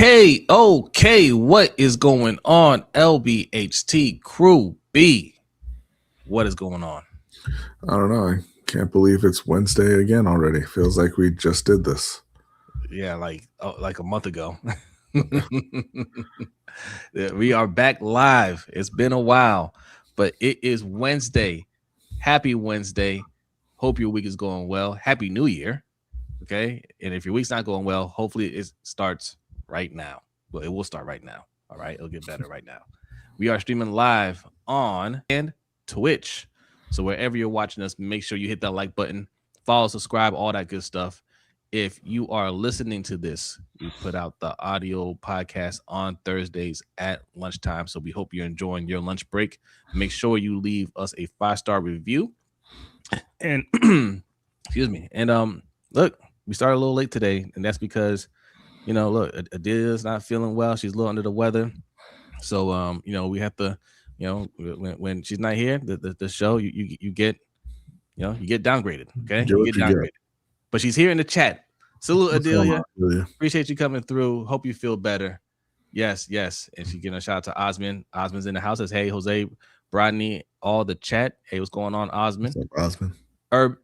Okay, what is going on, LBHT crew B? What is going on? I don't know. I can't believe it's Wednesday again already. Feels like we just did this. Yeah, like a month ago. We are back live. It's been a while, but it is Wednesday. Happy Wednesday. Hope your week is going well. Happy New Year. Okay. And if your week's not going well, hopefully it starts right now. Well, it will start right now. All right. It'll get better right now. We are streaming live on and Twitch. So wherever you're watching us, make sure you hit that like button, follow, subscribe, all that good stuff. If you are listening to this, we put out the audio podcast on Thursdays at lunchtime. So we hope you're enjoying your lunch break. Make sure you leave us a 5-star review. And excuse me. And look, we started a little late today, and that's because, look, Adelia's not feeling well. She's a little under the weather. So, we have to, when she's not here, the show, you get downgraded. Okay. You get downgraded. But she's here in the chat. Salute, Adelia. Appreciate you coming through. Hope you feel better. Yes. And she's giving a shout out to Osman. Osman's in the house. Says, hey, Jose, Brodny, all the chat. Hey, what's going on, Osman? What's up, Osman?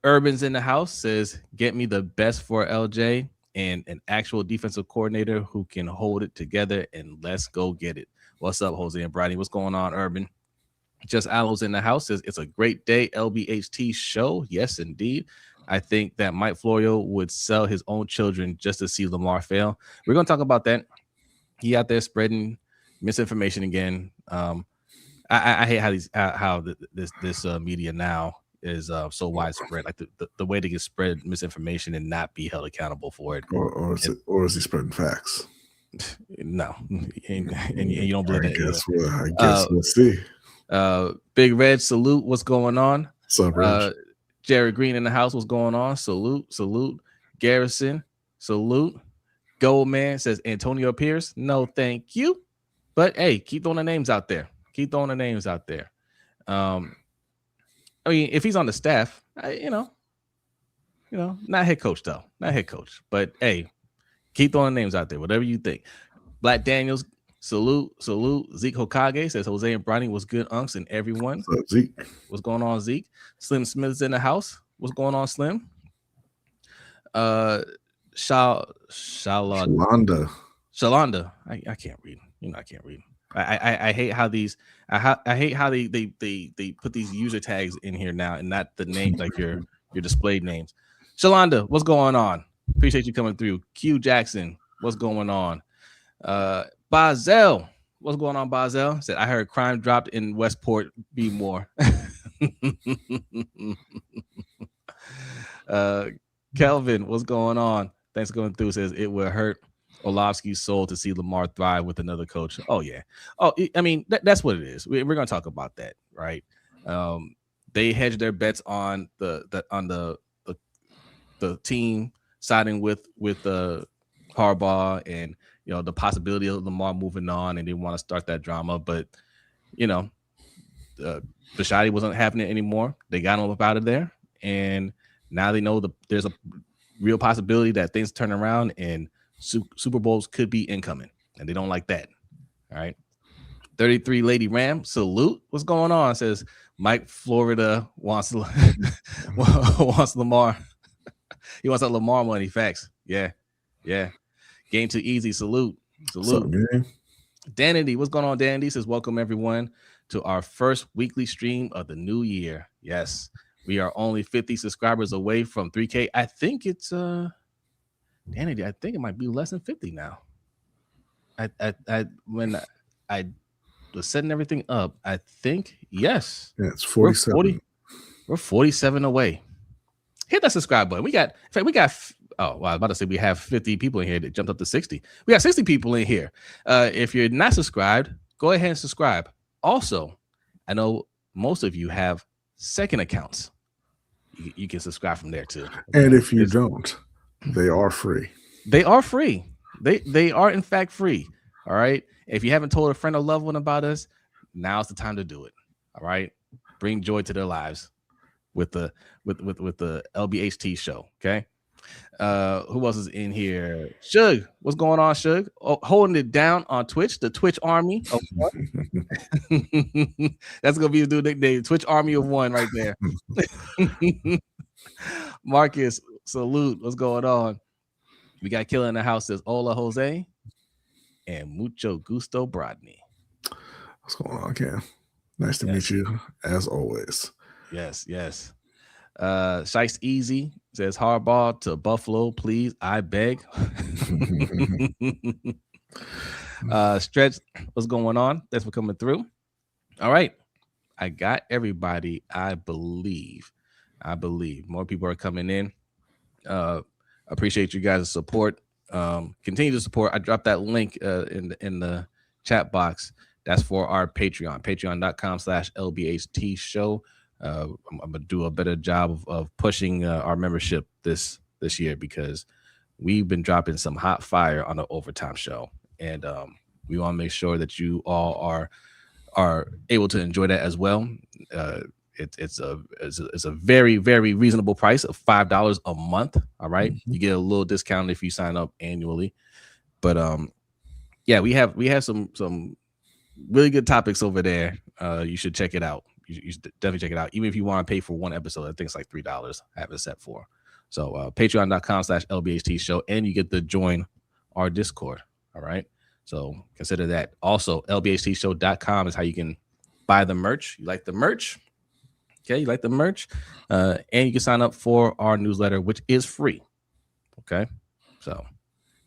Urban's in the house. Says, get me the best for LJ and an actual defensive coordinator who can hold it together, and let's go get it. What's up, Jose and Brodny? What's going on, Urban? Just Aloe's in the house. Says, it's a great day. LBHTShow. Yes, indeed. I think that Mike Florio would sell his own children just to see Lamar fail. We're going to talk about that. He out there spreading misinformation again. I hate how this media now is so widespread. Like the way they can spread misinformation and not be held accountable for it. Or is he spreading facts? No, and you don't believe that. I guess we'll see. Big Red, salute. What's going on? What's up, Rich? Jared Green in the house. What's going on? Salute. Garrison, salute. Goldman says Antonio Pierce. No, thank you. But hey, keep throwing the names out there. I mean, if he's on the staff, not head coach though. Not head coach. But hey, keep throwing the names out there. Whatever you think. Black Daniels, salute. Zeke Hokage says Jose and Brodny was good unks and everyone. What's up, Zeke? What's going on, Zeke? Slim Smith's in the house. What's going on, Slim? Shalonda. I can't read. I can't read. I hate how these. I hate how they put these user tags in here now and not the name like your displayed names. Shalonda, what's going on? Appreciate you coming through. Q Jackson, what's going on? Bazel, what's going on? Bazel said I heard crime dropped in Westport. Be more. Kelvin, what's going on? Thanks for going through. Says it will hurt Orlovsky's soul to see Lamar thrive with another coach. Oh yeah. Oh, I mean that's what it is. We're gonna talk about that, right? They hedged their bets on the team siding with Harbaugh and the possibility of Lamar moving on, and they want to start that drama, but Bisciotti wasn't happening anymore. They got him up out of there, and now they know there's a real possibility that things turn around and Super Bowls could be incoming, and they don't like that. All right. 33 Lady Ram, salute. What's going on? Says Mike Florida wants Lamar. He wants that Lamar money. Facts. Yeah. Game too easy. Salute. What's up, man? Danity, what's going on? Danity says, welcome everyone to our first weekly stream of the new year. Yes, we are only 50 subscribers away from 3K. I think it's Danity, I think it might be less than 50 now. When I was setting everything up, I think yes. Yeah, it's 47. We're 47 away. Hit that subscribe button. I was about to say we have 50 people in here that jumped up to 60. We got 60 people in here. If you're not subscribed, go ahead and subscribe. Also, I know most of you have second accounts. You can subscribe from there too. And if you don't, they are free. They are free. They are in fact free. All right. If you haven't told a friend or loved one about us, now's the time to do it. All right. Bring joy to their lives with the LBHT show. Okay. Who else is in here? Shug, what's going on, Shug? Oh, holding it down on Twitch, the Twitch Army of One. That's gonna be the new nickname, Twitch Army of One, right there. Marcus, salute. What's going on? We got Killer in the house. Says Hola Jose and mucho gusto, Brodny. What's going on, Cam? Nice to meet you, as always. Yes. Shice Easy says Harbaugh to Buffalo, please. I beg. Stretch, what's going on? Thanks for coming through. All right. I got everybody, I believe. More people are coming in. Appreciate you guys' support. Continue to support. I dropped that link in the chat box. That's for our Patreon, patreon.com/LBHTShow. I'm gonna do a better job of pushing our membership this year, because we've been dropping some hot fire on the overtime show, and we want to make sure that you all are able to enjoy that as well. It's a very, very reasonable price of $5 a month. All right, you get a little discount if you sign up annually, but yeah, we have some really good topics over there. You should check it out. You should definitely check it out. Even if you want to pay for one episode, I think it's like $3 I have it set for. So patreon.com/LBHTShow, and you get to join our Discord. All right. So consider that. Also, LBHTShow.com is how you can buy the merch. You like the merch? Okay, you like the merch? And you can sign up for our newsletter, which is free. Okay. So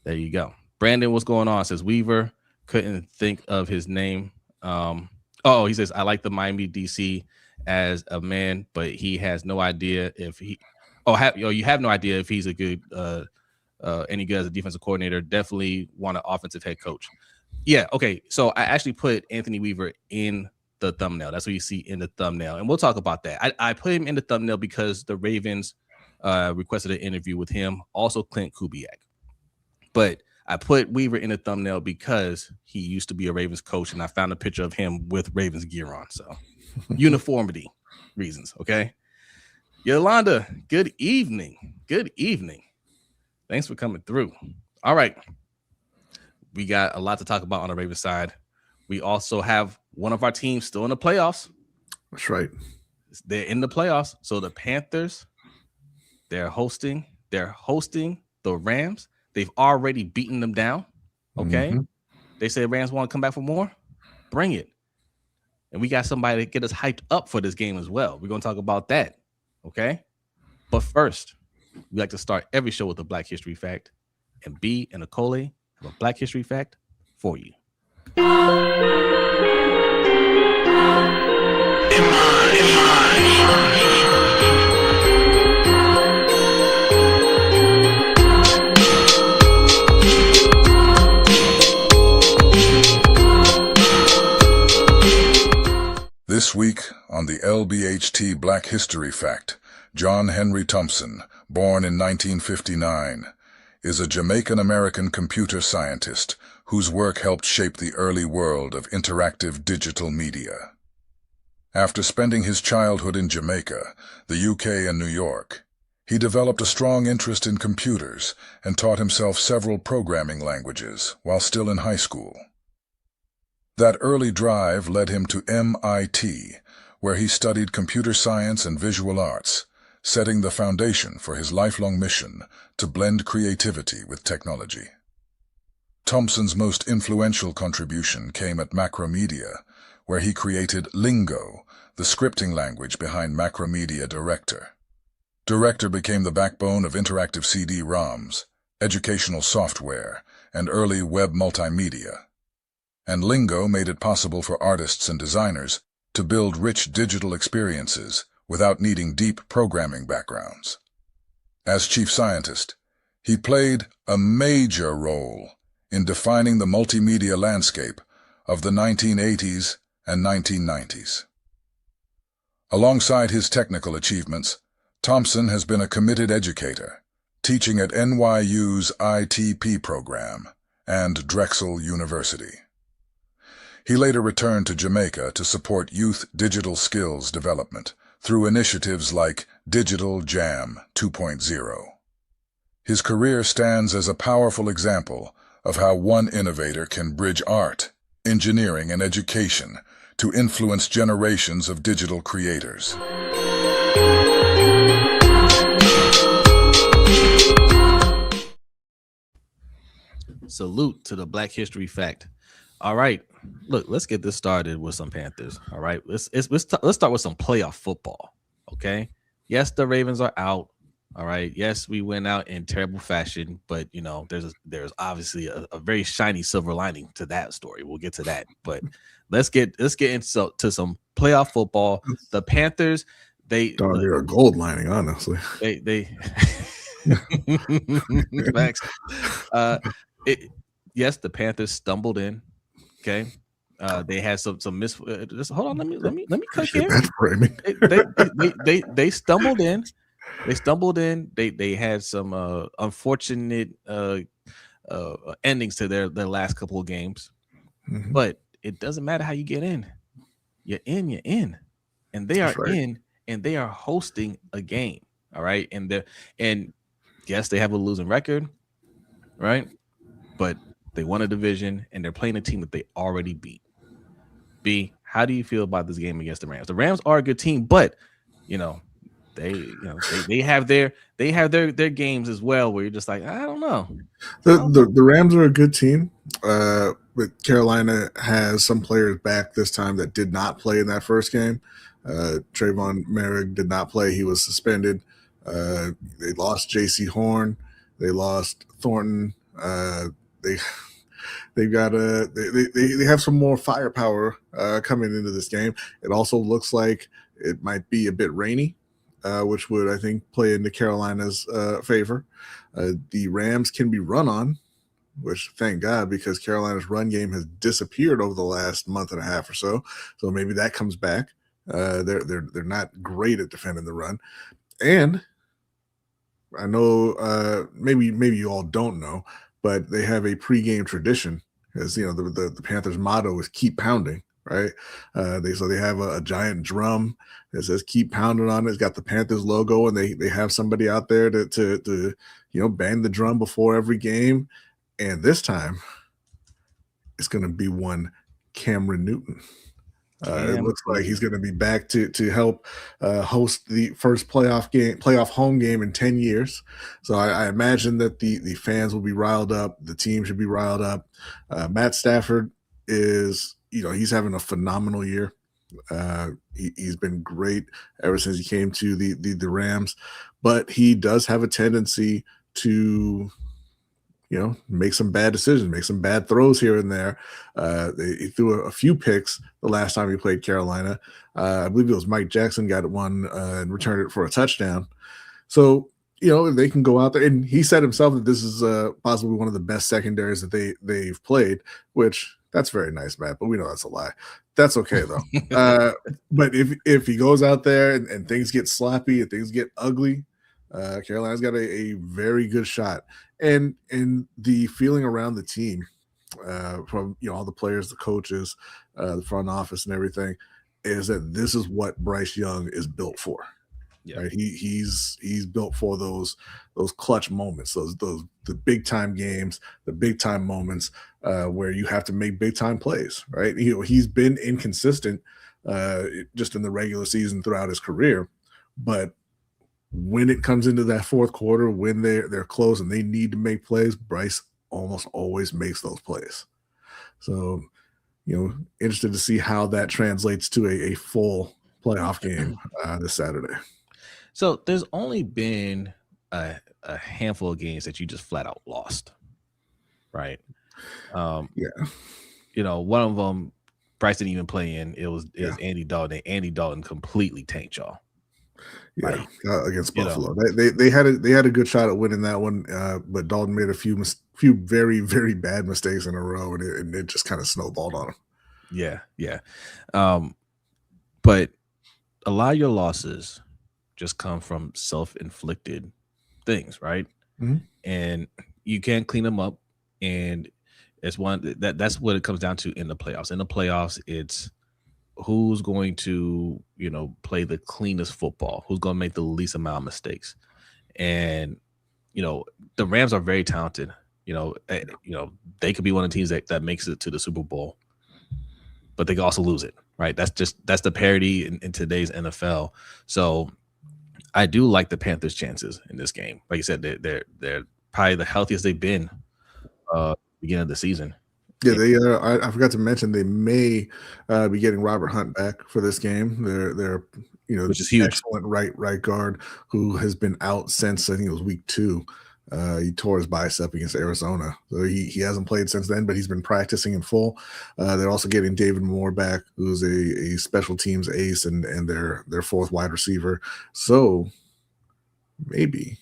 there you go. Brandon, what's going on? Says Weaver couldn't think of his name. He says, I like the Miami DC as a man, but he has no idea if he you have no idea if he's a good any good as a defensive coordinator. Definitely want an offensive head coach. Yeah, okay. So I actually put Anthony Weaver in the thumbnail. That's what you see in the thumbnail. And we'll talk about that. I put him in the thumbnail because the Ravens requested an interview with him, also Clint Kubiak. But I put Weaver in the thumbnail because he used to be a Ravens coach, and I found a picture of him with Ravens gear on. So uniformity reasons, okay? Yolanda, good evening. Good evening. Thanks for coming through. All right. We got a lot to talk about on the Ravens side. We also have one of our teams still in the playoffs. That's right. They're in the playoffs. So the Panthers, they're hosting the Rams. They've already beaten them down. Okay. They say Rams want to come back for more. Bring it. And we got somebody to get us hyped up for this game as well. We're going to talk about that. Okay. But first, we like to start every show with a Black History fact. And B and Akole have a Black History fact for you. This week on the LBHT Black History Fact, John Henry Thompson, born in 1959, is a Jamaican-American computer scientist whose work helped shape the early world of interactive digital media. After spending his childhood in Jamaica, the UK, and New York, he developed a strong interest in computers and taught himself several programming languages while still in high school. That early drive led him to MIT, where he studied computer science and visual arts, setting the foundation for his lifelong mission to blend creativity with technology. Thompson's most influential contribution came at Macromedia, where he created Lingo, the scripting language behind Macromedia Director. Director became the backbone of interactive CD-ROMs, educational software, and early web multimedia. And Lingo made it possible for artists and designers to build rich digital experiences without needing deep programming backgrounds. As chief scientist, he played a major role in defining the multimedia landscape of the 1980s and 1990s. Alongside his technical achievements, Thompson has been a committed educator, teaching at NYU's ITP program and Drexel University. He later returned to Jamaica to support youth digital skills development through initiatives like Digital Jam 2.0. His career stands as a powerful example of how one innovator can bridge art, engineering, and education to influence generations of digital creators. Salute to the Black History Fact. All right, look, let's get this started with some Panthers. All right, let's start with some playoff football. Okay, yes, the Ravens are out. All right, yes, we went out in terrible fashion, but you know, there's obviously a very shiny silver lining to that story. We'll get to that, but let's get into some playoff football. The Panthers, they're a gold lining, honestly. They facts. Yes, the Panthers stumbled in. Okay, they had some just hold on. Let me cook here. They stumbled in. They had some unfortunate endings to their last couple of games, but it doesn't matter how you get in. You're in, and they are in, and they are hosting a game. All right, and yes, they have a losing record, right? But they won a division, and they're playing a team that they already beat. B, how do you feel about this game against the Rams? The Rams are a good team, but they have their games as well where you're just like, I don't know. The Rams are a good team, but Carolina has some players back this time that did not play in that first game. Trayvon Merrick did not play; he was suspended. They lost J.C. Horn. They lost Thornton. They have some more firepower coming into this game. It also looks like it might be a bit rainy, which would, I think, play into Carolina's favor. The Rams can be run on, which thank God, because Carolina's run game has disappeared over the last month and a half or so. So maybe that comes back. They're not great at defending the run, and I know maybe you all don't know, but they have a pregame tradition. As you know, the Panthers motto is "Keep pounding." Right? They have a giant drum that says "Keep pounding" on it. It's got the Panthers logo, and they have somebody out there to bang the drum before every game. And this time, it's going to be one Cameron Newton. It looks like he's going to be back to help host the first playoff home game in 10 years. So I imagine that the fans will be riled up. The team should be riled up. Matt Stafford is, he's having a phenomenal year. He's been great ever since he came to the Rams, but he does have a tendency to make some bad decisions, make some bad throws here and there. He threw a few picks the last time he played Carolina. I believe it was Mike Jackson got one and returned it for a touchdown. So, if they can go out there, and he said himself that this is possibly one of the best secondaries that they've played, which that's very nice, Matt, but we know that's a lie. That's okay, though. But if he goes out there and things get sloppy and things get ugly, Carolina's got a very good shot. And the feeling around the team from all the players, the coaches, the front office, and everything is that this is what Bryce Young is built for. Yeah. Right? He's built for those clutch moments, the big time games, the big time moments where you have to make big time plays. Right? He's been inconsistent just in the regular season throughout his career, but when it comes into that fourth quarter, when they're close and they need to make plays, Bryce almost always makes those plays. So, interested to see how that translates to a full playoff game this Saturday. So there's only been a handful of games that you just flat out lost, right? Yeah. One of them, Bryce didn't even play in. It was Andy Dalton. And Andy Dalton completely tanked y'all. Yeah, against Buffalo, they had a good shot at winning that one, but Dalton made a few very, very bad mistakes in a row, and it just kind of snowballed on him. Yeah. But a lot of your losses just come from self-inflicted things, right? Mm-hmm. And you can't clean them up, and it's that's what it comes down to in the playoffs. In the playoffs, it's who's going to, play the cleanest football, who's going to make the least amount of mistakes. And the Rams are very talented. They could be one of the teams that makes it to the Super Bowl, but they can also lose it, right? That's the parity in today's NFL. So I do like the Panthers' chances in this game. Like you said, they're probably the healthiest they've been beginning of the season. Yeah, they. I forgot to mention they may be getting Robert Hunt back for this game. They're which is huge. Excellent right guard who has been out since I think it was week 2. He tore his bicep against Arizona, so he hasn't played since then. But he's been practicing in full. They're also getting David Moore back, who's a special teams ace and their 4th wide receiver. So maybe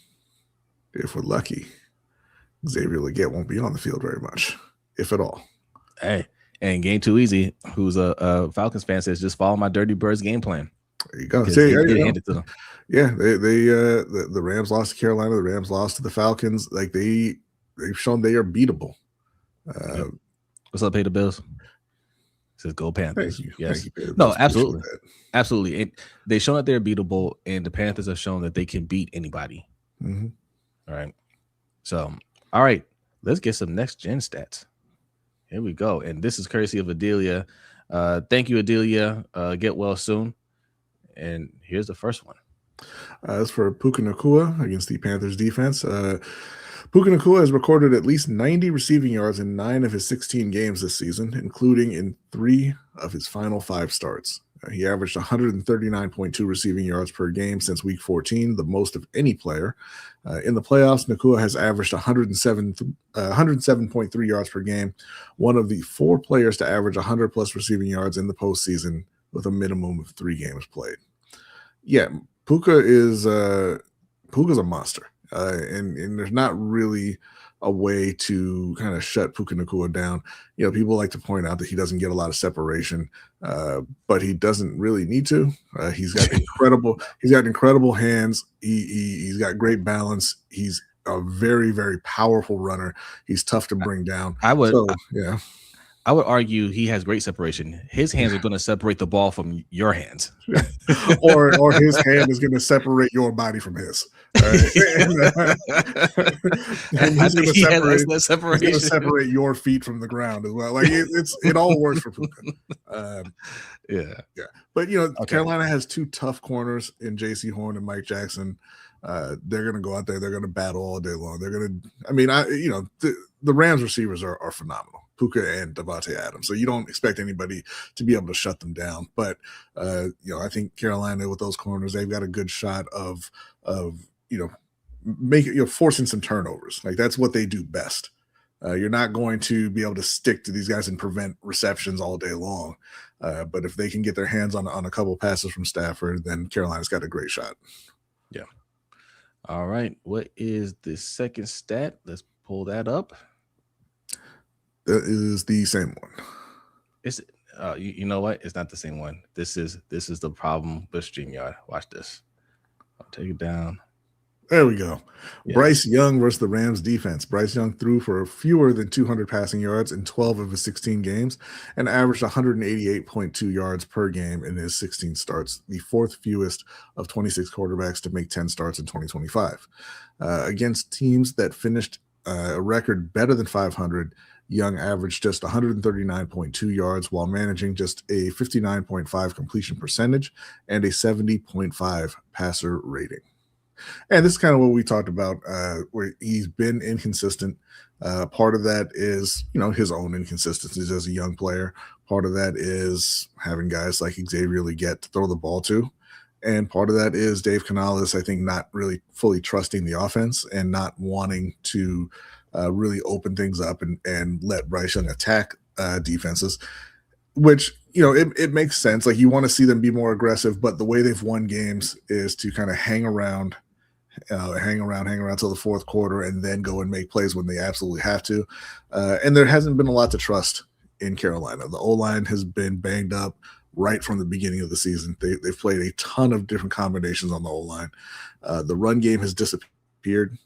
if we're lucky, Xavier Legette won't be on the field very much, if at all. Hey, and Game Too Easy, who's a Falcons fan, says just follow my Dirty Birds game plan. There you go. Yeah, the Rams lost to Carolina. The Rams lost to the Falcons. Like they've shown they are beatable. What's up, pay the bills? Says go Panthers. Thank you. Yes. Thank you, no, absolutely. Absolutely. They've shown that they're beatable, and the Panthers have shown that they can beat anybody. Mm-hmm. All right. So, all right, let's get some next gen stats. Here we go. And this is courtesy of Adelia. Thank you, Adelia. Get well soon. And here's the first one. That's for Puka Nacua against the Panthers defense. Puka Nacua has recorded at least 90 receiving yards in 9 of his 16 games this season, including in 3 of his final 5 starts. He averaged 139.2 receiving yards per game since week 14, the most of any player. In the playoffs, Nacua has averaged 107.3 yards per game, one of the 4 players to average 100-plus receiving yards in the postseason with a minimum of 3 games played. Yeah, Puka's a monster, and there's not really a way to kind of shut Puka Nacua down. People like to point out that he doesn't get a lot of separation, but he doesn't really need to. He's got incredible hands. He's got great balance. He's a very, very powerful runner. He's tough to bring down. I would argue he has great separation. His hands are going to separate the ball from your hands, or his hand is going to separate your body from his. Right? and he's going to separate your feet from the ground as well. Like it all works for Puka. Yeah. But Carolina has 2 tough corners in J.C. Horn and Mike Jackson. They're going to go out there. They're going to battle all day long. They're going to. The Rams receivers are phenomenal. Puka and Devontae Adams. So you don't expect anybody to be able to shut them down. But I think Carolina with those corners, they've got a good shot of forcing some turnovers. Like that's what they do best. You're not going to be able to stick to these guys and prevent receptions all day long. But if they can get their hands on a couple passes from Stafford, then Carolina's got a great shot. Yeah. All right. What is the second stat? Let's pull that up. That is the same one. It's you know what? It's not the same one. This is the problem with StreamYard. Watch this. I'll take it down. There we go. Yeah. Bryce Young versus the Rams defense. Bryce Young threw for fewer than 200 passing yards in 12 of his 16 games and averaged 188.2 yards per game in his 16 starts, the 4th fewest of 26 quarterbacks to make 10 starts in 2025. Against teams that finished a record better than 500, Young averaged just 139.2 yards while managing just a 59.5 completion percentage and a 70.5 passer rating. And this is kind of what we talked about, where he's been inconsistent. Part of that is, his own inconsistencies as a young player. Part of that is having guys like Xavier Legette to throw the ball to. And part of that is Dave Canales, I think, not really fully trusting the offense and not wanting to really open things up and let Bryce Young attack defenses, which, it makes sense. Like you want to see them be more aggressive, but the way they've won games is to kind of hang around till the 4th quarter and then go and make plays when they absolutely have to. And there hasn't been a lot to trust in Carolina. The O-line has been banged up right from the beginning of the season. They've played a ton of different combinations on the O-line. The run game has disappeared.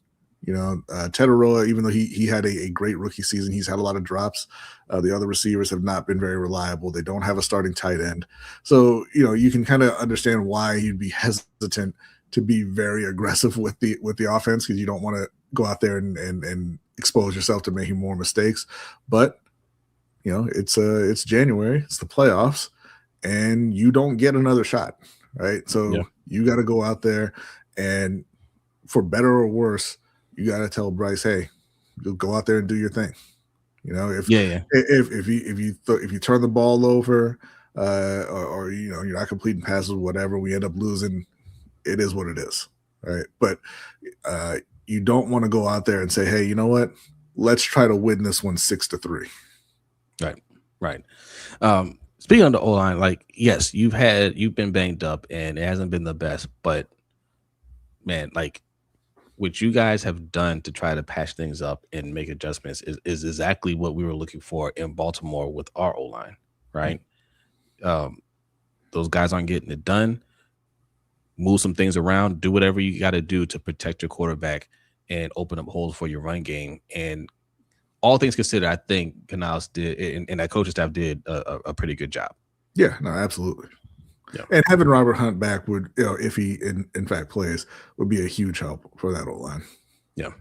Teteroa, even though he had a great rookie season, he's had a lot of drops. The other receivers have not been very reliable. They don't have a starting tight end. So, you can kind of understand why you'd be hesitant to be very aggressive with the offense, because you don't want to go out there and expose yourself to making more mistakes. But it's January, it's the playoffs, and you don't get another shot, right? So you got to go out there, and for better or worse, you got to tell Bryce, hey, you'll go out there and do your thing. If you turn the ball over, or you're not completing passes, whatever, we end up losing. It is what it is, right? But you don't want to go out there and say, hey, you know what? Let's try to win this one 6-3. Right. Speaking of the O-line, like, yes, you've been banged up and it hasn't been the best, but man, like, what you guys have done to try to patch things up and make adjustments is exactly what we were looking for in Baltimore with our O-line, right? Those guys aren't getting it done. Move some things around, do whatever you got to do to protect your quarterback and open up holes for your run game. And all things considered, I think Canales did, and that coaching staff did a pretty good job. Yeah, no, absolutely. Yeah. And having Robert Hunt back would, if he in fact plays, would be a huge help for that O-line. Yeah.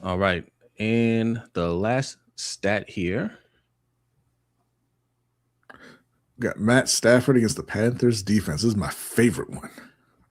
All right. And the last stat here. Got Matt Stafford against the Panthers defense. This is my favorite one.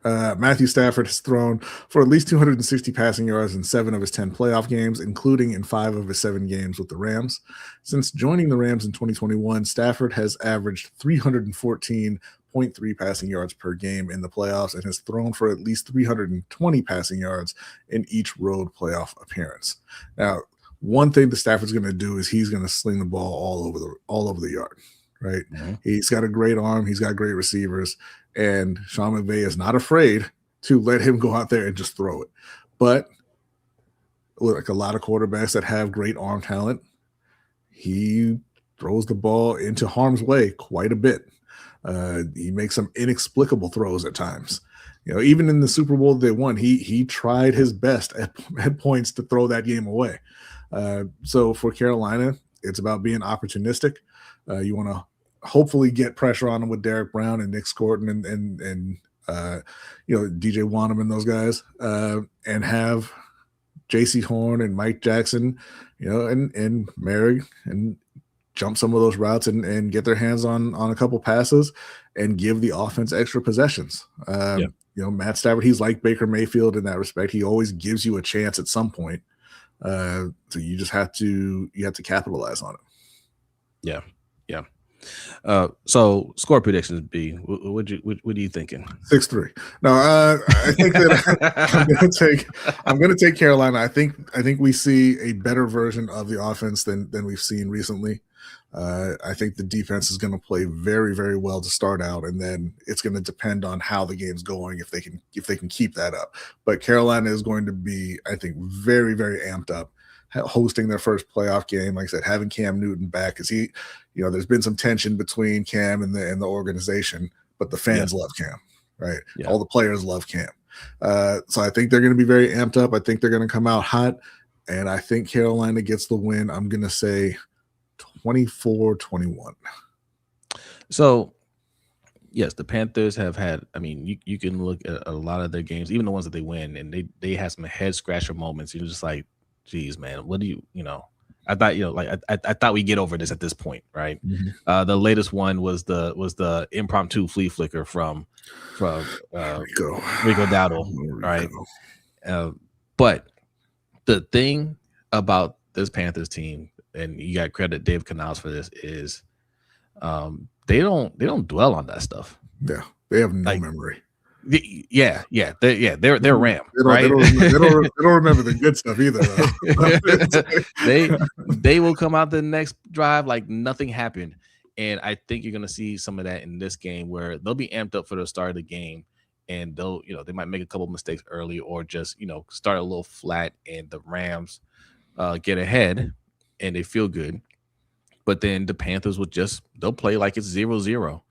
Matthew Stafford has thrown for at least 260 passing yards in 7 of his 10 playoff games, including in 5 of his 7 games with the Rams. Since joining the Rams in 2021, Stafford has averaged 314.3 passing yards per game in the playoffs and has thrown for at least 320 passing yards in each road playoff appearance. Now, one thing that Stafford's going to do is he's going to sling the ball all over the yard, right? Mm-hmm. He's got a great arm. He's got great receivers. And Sean McVay is not afraid to let him go out there and just throw it. But like a lot of quarterbacks that have great arm talent, he throws the ball into harm's way quite a bit. He makes some inexplicable throws at times. Even in the Super Bowl they won, he tried his best at points to throw that game away. So for Carolina, it's about being opportunistic. You want to hopefully get pressure on them with Derek Brown and Nick Scorton and DJ Wanham and those guys, and have J.C. Horn and Mike Jackson, and Merrick, and jump some of those routes and get their hands on a couple passes and give the offense extra possessions. Matt Stafford, he's like Baker Mayfield in that respect. He always gives you a chance at some point. So you just have to capitalize on it. Yeah. So score predictions, B. What are you thinking? 6-3. No, I think that I'm gonna take Carolina. I think we see a better version of the offense than we've seen recently. I think the defense is going to play very, very well to start out, and then it's going to depend on how the game's going if they can keep that up. But Carolina is going to be, I think, very, very amped up, hosting their first playoff game. Like I said, having Cam Newton back, because he, there's been some tension between Cam and the organization, but the fans love Cam, right? Yeah. All the players love Cam. So I think they're going to be very amped up. I think they're going to come out hot, and I think Carolina gets the win. I'm going to say 24-21. So, yes, the Panthers have had, you can look at a lot of their games, even the ones that they win, and they have some head scratcher moments. You're just like, geez, man, what do you I thought, I thought we'd get over this at this point, right? Mm-hmm. The latest one was the impromptu flea flicker from Rico Dowdle, right? But the thing about this Panthers team, and you got credit Dave Canales for this, is they don't dwell on that stuff. Yeah, they have no memory. They're Ram, right? They don't remember the good stuff either. they will come out the next drive like nothing happened, and I think you're gonna see some of that in this game where they'll be amped up for the start of the game, and they'll they might make a couple mistakes early or just start a little flat, and the Rams get ahead and they feel good, but then the Panthers they'll play like it's 0-0.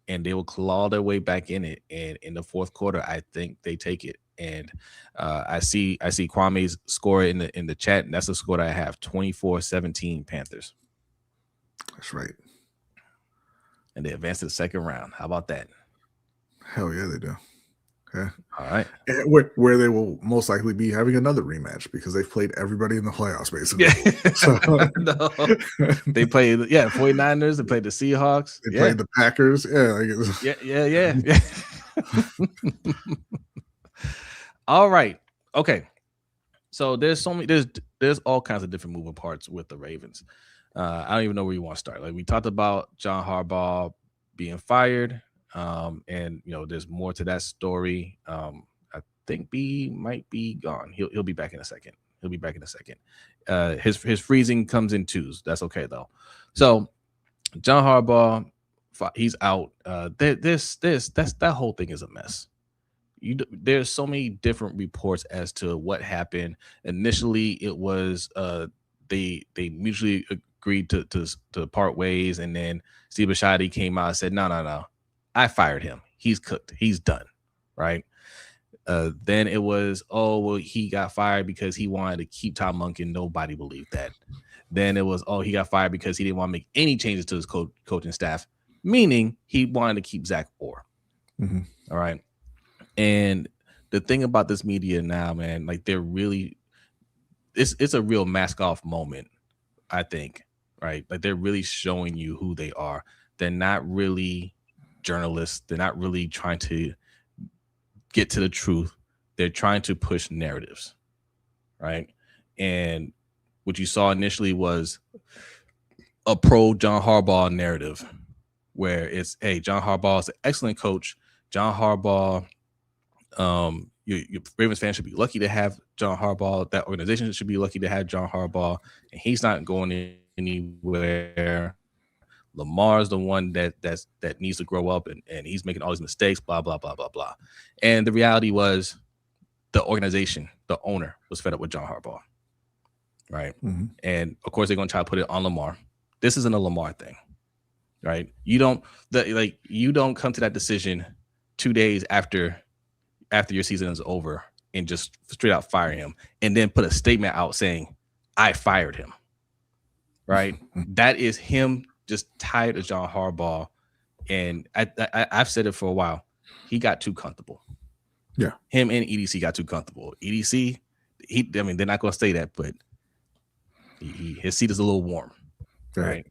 And they will claw their way back in it. And in the fourth quarter, I think they take it. And I see Kwame's score in the chat, and that's the score that I have: 24-17 Panthers. That's right. And they advance to the second round. How about that? Hell yeah, they do. Okay. All right. And where they will most likely be having another rematch because they've played everybody in the playoffs, basically. Yeah. So, They played, 49ers. They played the Seahawks. They played the Packers. Yeah. All right. Okay. So there's all kinds of different moving parts with the Ravens. I don't even know where you want to start. Like we talked about John Harbaugh being fired. And there's more to that story. I think B might be gone. He'll be back in a second. His freezing comes in twos. That's okay though. So John Harbaugh, he's out. That whole thing is a mess. There's so many different reports as to what happened. Initially, it was they mutually agreed to part ways, and then Steve Bisciotti came out and said, no, I fired him. He's cooked. He's done. Right. Then it was, he got fired because he wanted to keep Tom Monken. Nobody believed that. Then it was, he got fired because he didn't want to make any changes to his coaching staff, meaning he wanted to keep Zach Orr. Mm-hmm. All right. And the thing about this media now, man, like they're really, it's a real mask off moment, I think, right? Like they're really showing you who they are. They're not really journalists. They're not really trying to get to the truth. They're trying to push narratives, right? And what you saw initially was a pro John Harbaugh narrative where it's, hey, John Harbaugh is an excellent coach. John Harbaugh, your Ravens fans should be lucky to have John Harbaugh. That organization should be lucky to have John Harbaugh, and he's not going anywhere. Lamar's the one that needs to grow up, and he's making all these mistakes, blah, blah, blah, blah, blah. And the reality was the organization, the owner, was fed up with John Harbaugh, right? Mm-hmm. And, of course, they're going to try to put it on Lamar. This isn't a Lamar thing, right? You don't come to that decision 2 days after your season is over and just straight out fire him and then put a statement out saying, I fired him, right? That is him just tired of John Harbaugh. And I've said it for a while. He got too comfortable. Yeah. Him and EDC got too comfortable. EDC, they're not going to say that, but his seat is a little warm, right?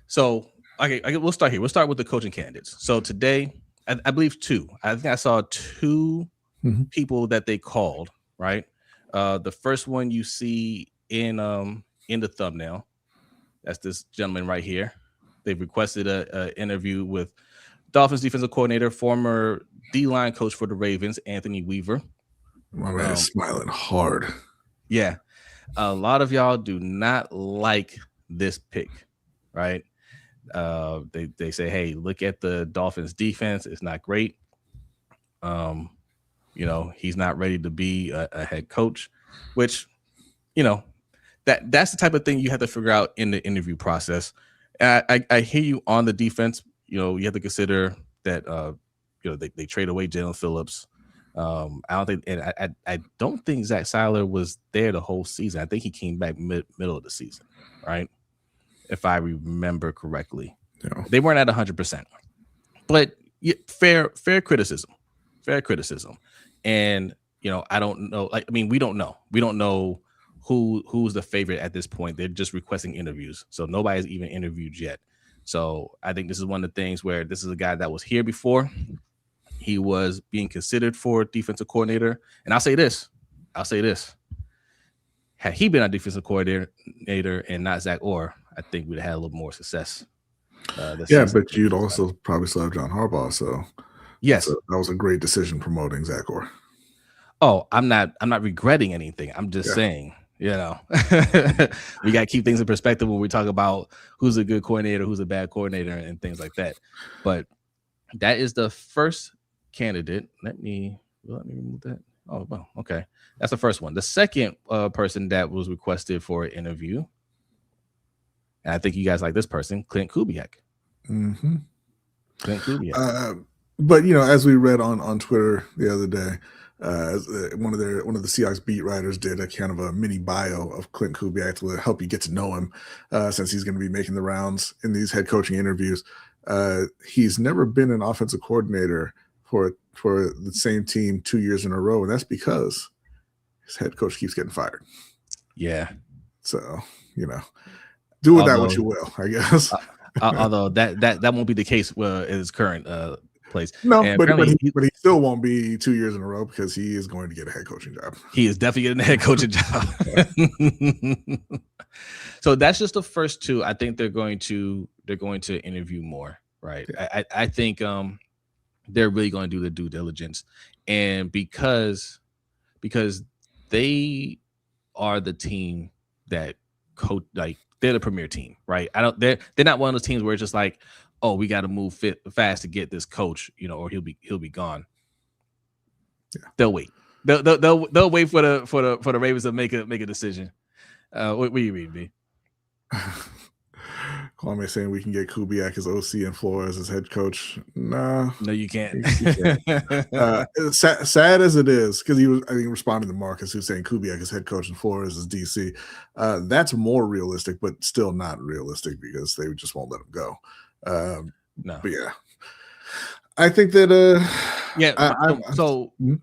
So, okay, we'll start here. We'll start with the coaching candidates. So today, I believe two. I think I saw two people that they called, right? The first one you see in the thumbnail. That's this gentleman right here. They've requested an interview with Dolphins defensive coordinator, former D-line coach for the Ravens, Anthony Weaver. My man is smiling hard. Yeah. A lot of y'all do not like this pick, right? They say, hey, look at the Dolphins defense. It's not great. He's not ready to be a head coach, which, that's the type of thing you have to figure out in the interview process. I hear you on the defense. You have to consider that, they trade away Jalen Phillips. I don't think Zach Seiler was there the whole season. I think he came back middle of the season, right? If I remember correctly. Yeah. They weren't at 100%, but fair criticism. And, I don't know. We don't know. We don't know who's the favorite at this point. They're just requesting interviews. So nobody's even interviewed yet. So I think this is one of the things where this is a guy that was here before. He was being considered for defensive coordinator. And I'll say this. Had he been a defensive coordinator and not Zach Orr, I think we'd have had a little more success. But you'd also probably still have John Harbaugh. So yes, that was a great decision promoting Zach Orr. Oh, I'm not regretting anything. I'm just saying, we got to keep things in perspective when we talk about who's a good coordinator, who's a bad coordinator, and things like that. But that is the first candidate. Let me remove that. Oh, well, okay. That's the first one. The second person that was requested for an interview, and I think you guys like this person, Clint Kubiak. Mm-hmm. Clint Kubiak. But as we read on Twitter the other day, one of the Seahawks beat writers did a kind of a mini bio of Clint Kubiak to help you get to know him, since he's going to be making the rounds in these head coaching interviews. He's never been an offensive coordinator for the same team 2 years in a row, and that's because his head coach keeps getting fired. Yeah. So, do with that what you will, I guess. Although that won't be the case in his current place. No, but he still won't be 2 years in a row because he is going to get a head coaching job. He is definitely getting a head coaching job. So that's just the first two. I think they're going to interview more, right? Yeah. I think they're really going to do the due diligence, and because they are the team that coach, like they're the premier team, right? They're not one of those teams where it's just like, oh, we got to move fast to get this coach, or he'll be gone. Yeah. They'll wait. They'll wait for the Ravens to make a decision. What do you read, B? Kwame saying we can get Kubiak as OC and Flores as head coach. No, you can't. Sad as it is, because he was, I think, responding to Marcus, who's saying Kubiak as head coach and Flores as DC. That's more realistic, but still not realistic because they just won't let him go. No, but yeah, I think that.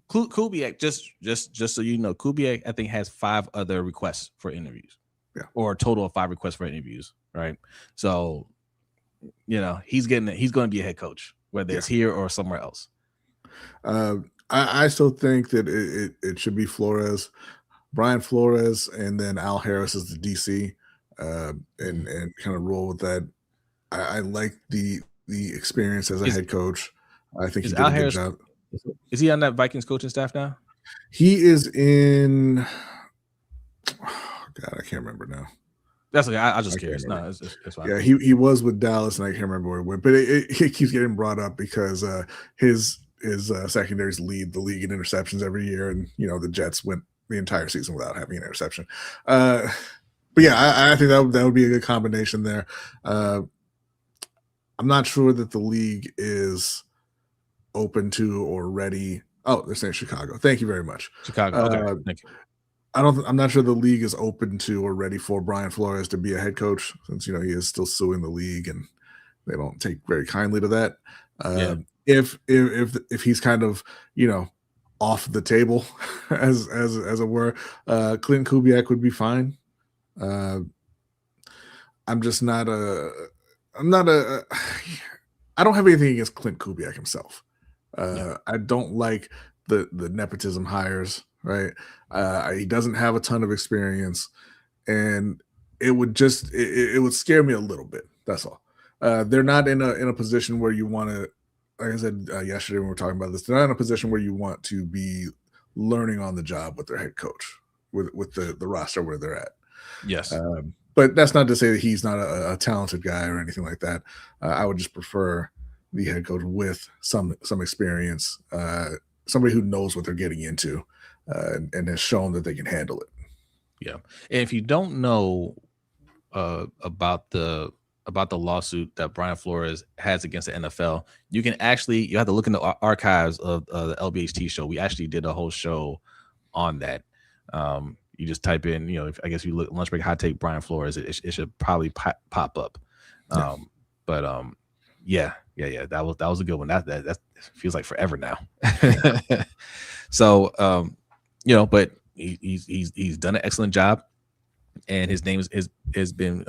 Kubiak, just so you know, Kubiak, I think, has 5 other requests for interviews. Yeah, or a total of 5 requests for interviews. Right. So, he's going to be a head coach, whether it's here or somewhere else. I still think that it should be Brian Flores, and then Al Harris is the DC, and kind of roll with that. I like the experience as a head coach. I think he did a good job. Is he on that Vikings coaching staff now? He is in. Oh, God, I can't remember now. That's okay. I was just curious. No, it's fine. Yeah, he was with Dallas, and I can't remember where he went, but it keeps getting brought up because his secondaries lead the league in interceptions every year, and the Jets went the entire season without having an interception. But yeah, I think that would be a good combination there. I'm not sure that the league is open to or ready. Oh, they're saying Chicago. Thank you very much. Chicago. Okay. Thank you. I'm not sure the league is open to or ready for Brian Flores to be a head coach, since he is still suing the league and they don't take very kindly to that. If he's kind of off the table as it were, Clint Kubiak would be fine. I'm just not I don't have anything against Clint Kubiak himself. I don't like the nepotism hires. Right. He doesn't have a ton of experience, and it would scare me a little bit. That's all. They're not in a position where you want to, like I said yesterday when we were talking about this, they're not in a position where you want to be learning on the job with their head coach, with the roster where they're at. Yes. But that's not to say that he's not a talented guy or anything like that. I would just prefer the head coach with some experience, somebody who knows what they're getting into. And has shown that they can handle it. Yeah, and if you don't know about the lawsuit that Brian Flores has against the NFL, you have to look in the archives of the LBHT show. We actually did a whole show on that. You just type in, I guess you look lunch break hot take Brian Flores, it should probably pop up. Yeah. That was a good one. That feels like forever now. So. But he's done an excellent job, and his name has been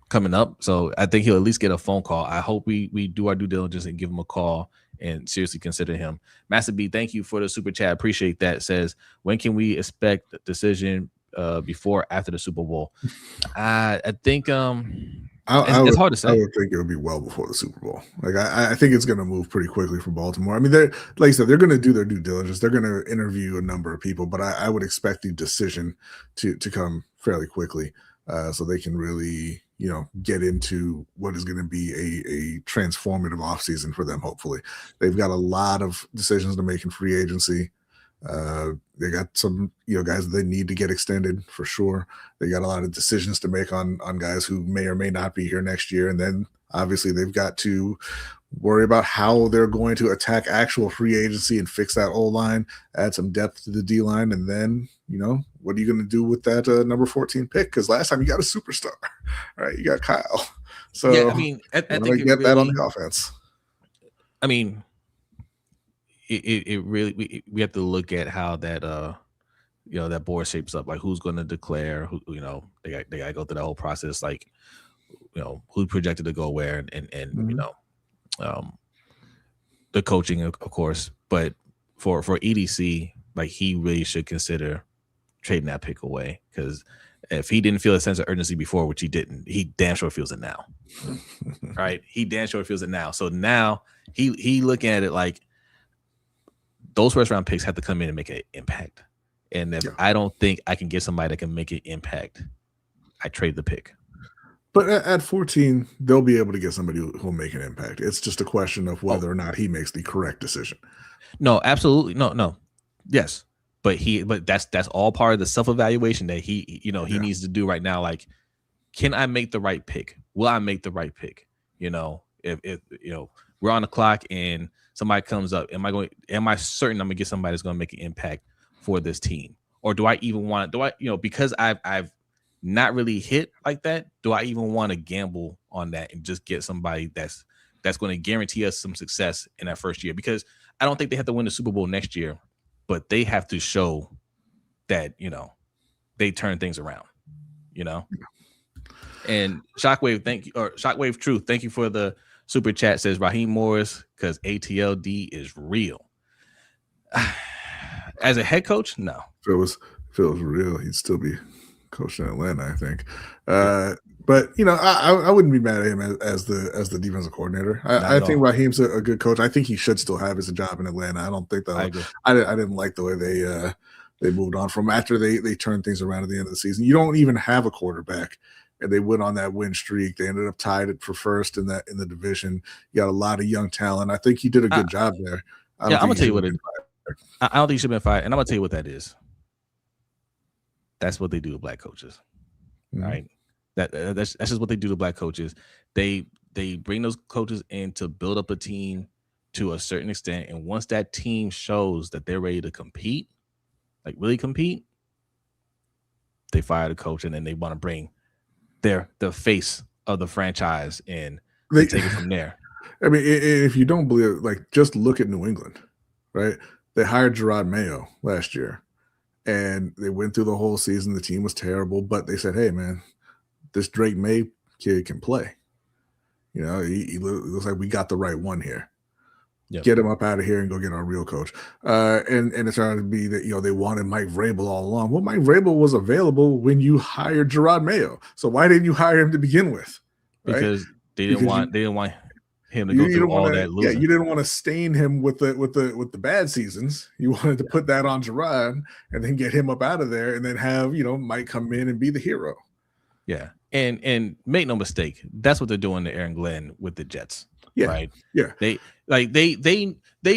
coming up. So I think he'll at least get a phone call. I hope we do our due diligence and give him a call and seriously consider him. Master B, thank you for the super chat. Appreciate that. Says, when can we expect the decision before or after the Super Bowl? I think it's hard to say. I would think it would be well before the Super Bowl. Like I think it's going to move pretty quickly for Baltimore. I mean, they're, like I said, they're going to do their due diligence. They're going to interview a number of people, but I would expect the decision to come fairly quickly, so they can really get into what is going to be a transformative offseason for them. Hopefully, they've got a lot of decisions to make in free agency. They got some guys that they need to get extended for sure. They got a lot of decisions to make on guys who may or may not be here next year, and then obviously they've got to worry about how they're going to attack actual free agency and fix that O-line, add some depth to the D-line, and then what are you going to do with that number 14 pick? Because last time you got a superstar, right? You got Kyle. So yeah, I mean, I think get that on the offense. I mean, it really we have to look at how that that board shapes up, like who's going to declare, who they got to go through the whole process, like who projected to go where, and the coaching of course. But for EDC, like he really should consider trading that pick away, because if he didn't feel a sense of urgency before, which he didn't, he damn sure feels it now. Right? He damn sure feels it now. So now he looking at it like those first round picks have to come in and make an impact. And if I don't think I can get somebody that can make an impact, I trade the pick. But at 14, they'll be able to get somebody who'll make an impact. It's just a question of whether or not he makes the correct decision. No, absolutely. No. Yes. But that's all part of the self-evaluation that he needs to do right now. Like, can I make the right pick? Will I make the right pick? If we're on the clock and somebody comes up, am I certain I'm gonna get somebody that's gonna make an impact for this team? Or do I even want because I've not really hit like that, do I even want to gamble on that and just get somebody that's going to guarantee us some success in that first year? Because I don't think they have to win the Super Bowl next year, but they have to show that, they turn things around, And Shockwave, thank you, or Shockwave Truth, thank you for the super chat, says Raheem Morris, because ATLD is real. As a head coach, no. If it was real, he'd still be coaching Atlanta, I think. But I wouldn't be mad at him as the defensive coordinator. I think Raheem's a good coach. I think he should still have his job in Atlanta. I don't think that I didn't like the way they moved on from after they turned things around at the end of the season. You don't even have a quarterback, and they went on that win streak. They ended up tied for first in the division. You got a lot of young talent. I think he did a good job there. I'm gonna tell you what I don't think he should have been fired, and I'm gonna tell you what that is. That's what they do to black coaches, right? That's just what they do to black coaches. They bring those coaches in to build up a team to a certain extent, and once that team shows that they're ready to compete, like really compete, they fire the coach, and then they want to bring the face of the franchise in. They take it from there. I mean, if you don't believe it, like, just look at New England, right? They hired Gerard Mayo last year, and they went through the whole season. The team was terrible, but they said, hey, man, this Drake May kid can play. He looks like we got the right one here. Yep. Get him up out of here and go get our real coach. And it turned out to be that, they wanted Mike Vrabel all along. Well, Mike Vrabel was available when you hired Gerard Mayo. So why didn't you hire him to begin with? Right? Because they didn't want him to go through all that losing. Yeah, you didn't want to stain him with the bad seasons. You wanted to put that on Gerard and then get him up out of there, and then have Mike come in and be the hero. Yeah, and make no mistake, that's what they're doing to Aaron Glenn with the Jets. Yeah, right. Yeah,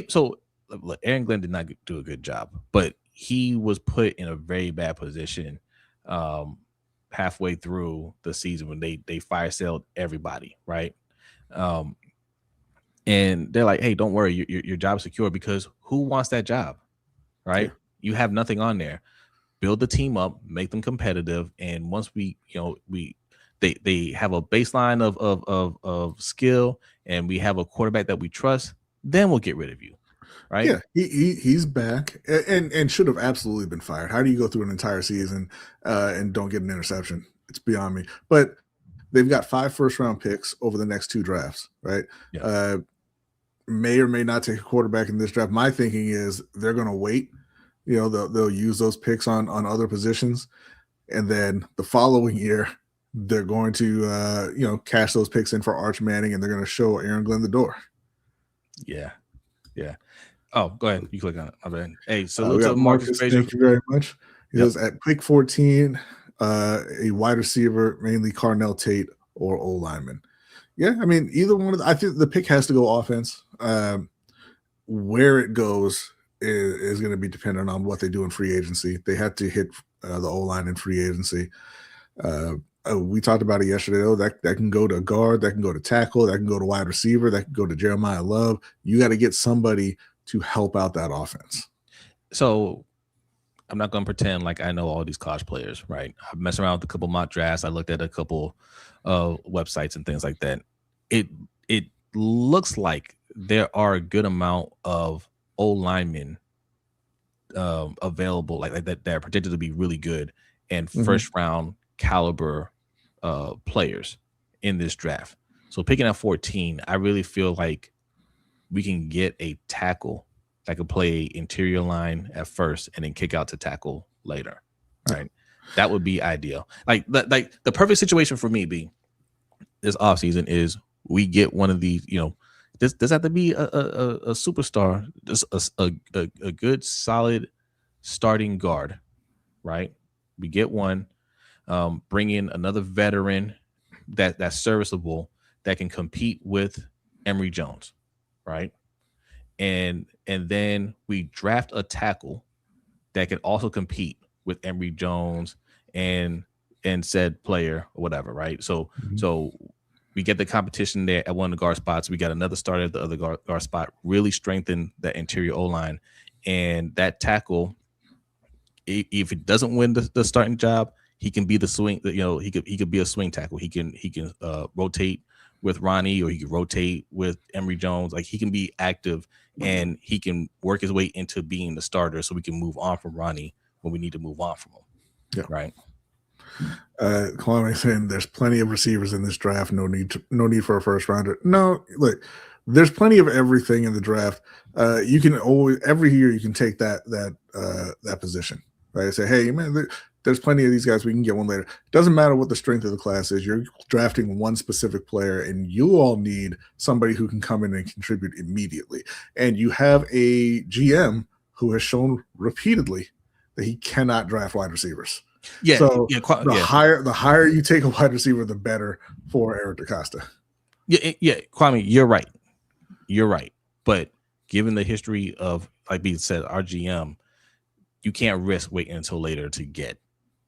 So look, Aaron Glenn did not do a good job, but he was put in a very bad position halfway through the season when they fire saled everybody, right? And they're like, hey, don't worry, your job's secure, because who wants that job, right? Yeah. You have nothing on there. Build the team up, make them competitive, and once they have a baseline of skill, and we have a quarterback that we trust, then we'll get rid of you, right? Yeah, he's back and should have absolutely been fired. How do you go through an entire season and don't get an interception? It's beyond me. But they've got 5 first-round picks over the next 2 drafts, right? Yeah. May or may not take a quarterback in this draft. My thinking is they're going to wait. They'll use those picks on other positions, and then the following year they're going to cash those picks in for Arch Manning, and they're going to show Aaron Glenn the door. Yeah. Oh, go ahead. You click on it. I mean, hey, salute to Marcus. Thank you very much. He says at pick 14, a wide receiver, mainly Carnell Tate or O lineman. Yeah, I mean, either one of I think the pick has to go offense. Where it goes is going to be dependent on what they do in free agency. They had to hit the O-line in free agency. We talked about it yesterday, though. That can go to guard, that can go to tackle, that can go to wide receiver, that can go to Jeremiah Love. You got to get somebody to help out that offense. So I'm not going to pretend like I know all these college players, right? I've messed around with a couple mock drafts. I looked at a couple websites and things like that. It looks like there are a good amount of linemen available like that are projected to be really good and first round caliber players in this draft. So picking at 14, I really feel like we can get a tackle that could play interior line at first and then kick out to tackle later. Right. That would be ideal. Like the perfect situation for me be this offseason is we get one of these, this have to be a superstar, just a good solid starting guard, right? We get one, bring in another veteran that's serviceable that can compete with Emory Jones, right? And then we draft a tackle that can also compete with Emory Jones and said player or whatever, right? So we get the competition there at one of the guard spots. We got another starter at the other guard spot, really strengthen that interior O-line. And that tackle, if it doesn't win the starting job, he can be the swing, he could be a swing tackle. He can rotate with Ronnie, or he can rotate with Emory Jones. Like, he can be active and he can work his way into being the starter, so we can move on from Ronnie when we need to move on from him. Yeah. Right. Kwame saying there's plenty of receivers in this draft. No need for a first rounder. No, look, there's plenty of everything in the draft. You can always, every year you can take that position, right? Say, hey, man, there's plenty of these guys. We can get one later. Doesn't matter what the strength of the class is. You're drafting one specific player, and you all need somebody who can come in and contribute immediately. And you have a GM who has shown repeatedly that he cannot draft wide receivers. Yeah. So the higher you take a wide receiver, the better for Eric DaCosta. Yeah, Kwame, you're right. But given the history of, like being said, our GM, you can't risk waiting until later to get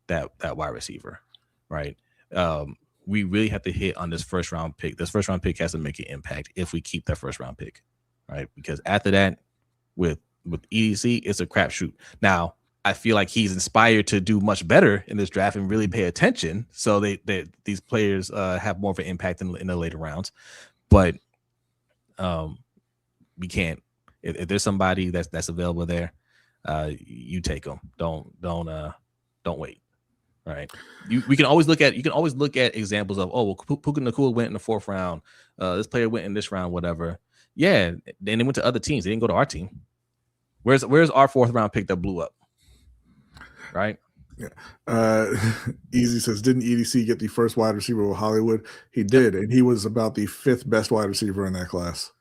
that wide receiver, right? We really have to hit on this first round pick. This first round pick has to make an impact if we keep that first round pick, right? Because after that, with EDC, it's a crapshoot. Now, I feel like he's inspired to do much better in this draft and really pay attention, so these players have more of an impact in the later rounds. But we can't. If there's somebody that's available there, you take them. Don't wait. Right. You can always look at examples of, Puka Nacua went in the 4th round. This player went in this round, whatever. Yeah, then they went to other teams. They didn't go to our team. Where's our 4th round pick that blew up? Right. Yeah. Easy says, didn't EDC get the first wide receiver with Hollywood? He did, and he was about the 5th best wide receiver in that class.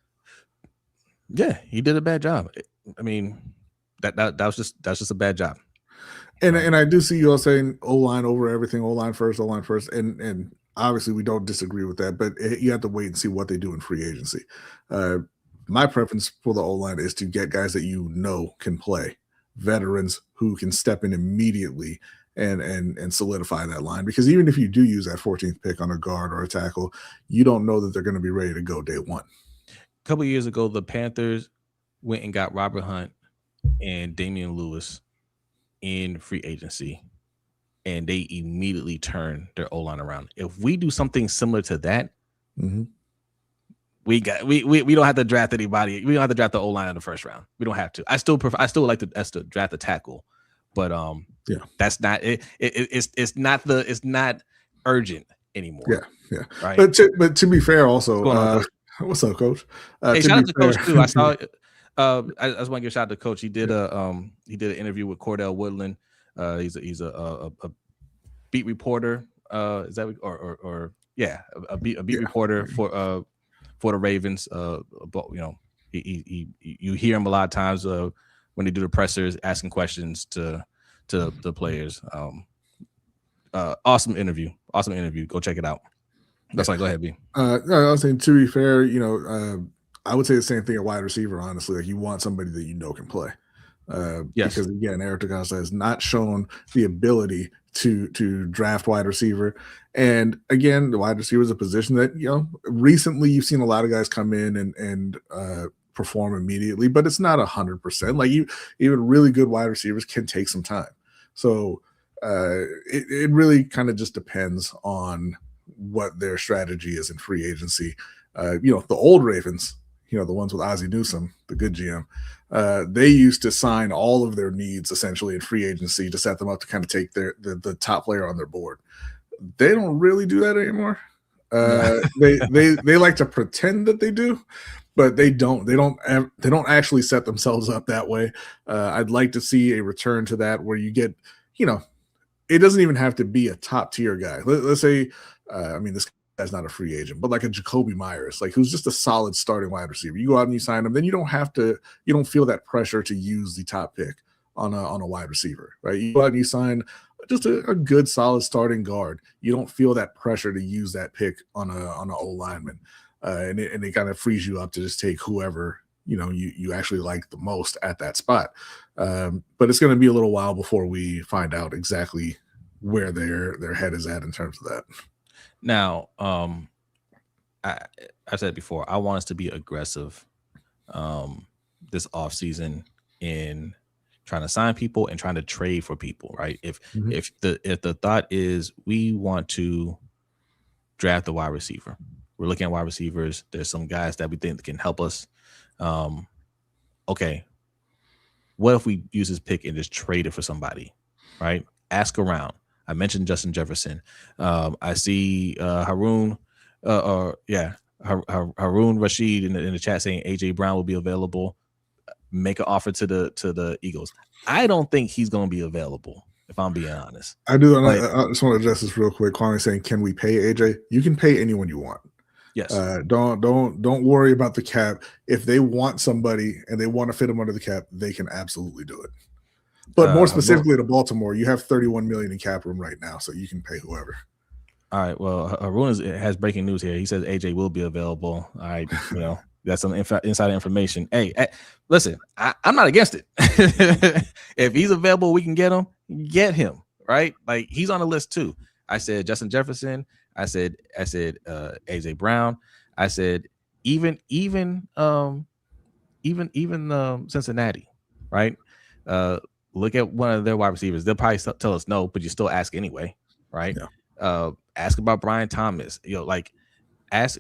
Yeah, he did a bad job. I mean, that's just a bad job. And I do see you all saying O-line over everything, O-line first, and obviously we don't disagree with that, but you have to wait and see what they do in free agency. My preference for the O-line is to get guys that can play, veterans who can step in immediately and solidify that line. Because even if you do use that 14th pick on a guard or a tackle, you don't know that they're going to be ready to go day one. A couple of years ago, the Panthers went and got Robert Hunt and Damian Lewis in free agency, and they immediately turn their O-line around. If we do something similar to that, we don't have to draft anybody. We don't have to draft the O-line in the first round. We don't have to. I still would like to draft a tackle, but that's not it. It's not urgent anymore. Yeah. Right. But to be fair, also, what's up, Coach? Hey, shout out to Coach too. I saw. I just want to give a shout out to Coach. He did an interview with Cordell Woodland. He's a beat reporter. Is that a beat reporter for the Ravens. But you hear him a lot of times when they do the pressers, asking questions to the players. Awesome interview. Go check it out. That's right. Go ahead, B. I was saying, to be fair, I would say the same thing at wide receiver, honestly. Like, you want somebody that can play. Yes. Because, again, Eric DaCosta has not shown the ability to draft wide receiver. And, again, the wide receiver is a position that, recently you've seen a lot of guys come in and perform immediately, but it's not 100%. Like, even really good wide receivers can take some time. So it really kind of just depends on what their strategy is in free agency. The old Ravens, the ones with Ozzie Newsome, the good GM, They used to sign all of their needs essentially in free agency to set them up to kind of take the top player on their board. They don't really do that anymore. They like to pretend that they do, but they don't. They don't actually set themselves up that way. I'd like to see a return to that where you get, it doesn't even have to be a top tier guy. Let's say, this guy's not a free agent, but like a Jacoby Myers, like who's just a solid starting wide receiver. You go out and you sign him, then you don't feel that pressure to use the top pick on a wide receiver, right? You go out and you sign just a good solid starting guard. You don't feel that pressure to use that pick on an O lineman, and it kind of frees you up to just take whoever you actually like the most at that spot. But it's going to be a little while before we find out exactly where their head is at in terms of that. Now, I said before, I want us to be aggressive this offseason in trying to sign people and trying to trade for people, right? If the thought is we want to draft a wide receiver, we're looking at wide receivers. There's some guys that we think can help us. Okay, what if we use this pick and just trade it for somebody, right? Ask around. I mentioned Justin Jefferson. I see Harun Rashid in the chat saying AJ Brown will be available. Make an offer to the Eagles. I don't think he's going to be available, if I'm being honest. I do. I just want to address this real quick. Kwame saying, "Can we pay AJ?" You can pay anyone you want. Yes. Don't worry about the cap. If they want somebody and they want to fit them under the cap, they can absolutely do it. But more specifically to Baltimore, you have $31 million in cap room right now, so you can pay whoever. All right. Well, Harun has breaking news here. He says AJ will be available. All right. That's some inside information. Hey, listen, I'm not against it. If he's available, we can get him. Right? Like he's on the list too. I said Justin Jefferson. I said AJ Brown. I said even Cincinnati. Right? Look at one of their wide receivers. They'll probably tell us no, but you still ask anyway. Right? Yeah. Ask about Brian Thomas. Ask.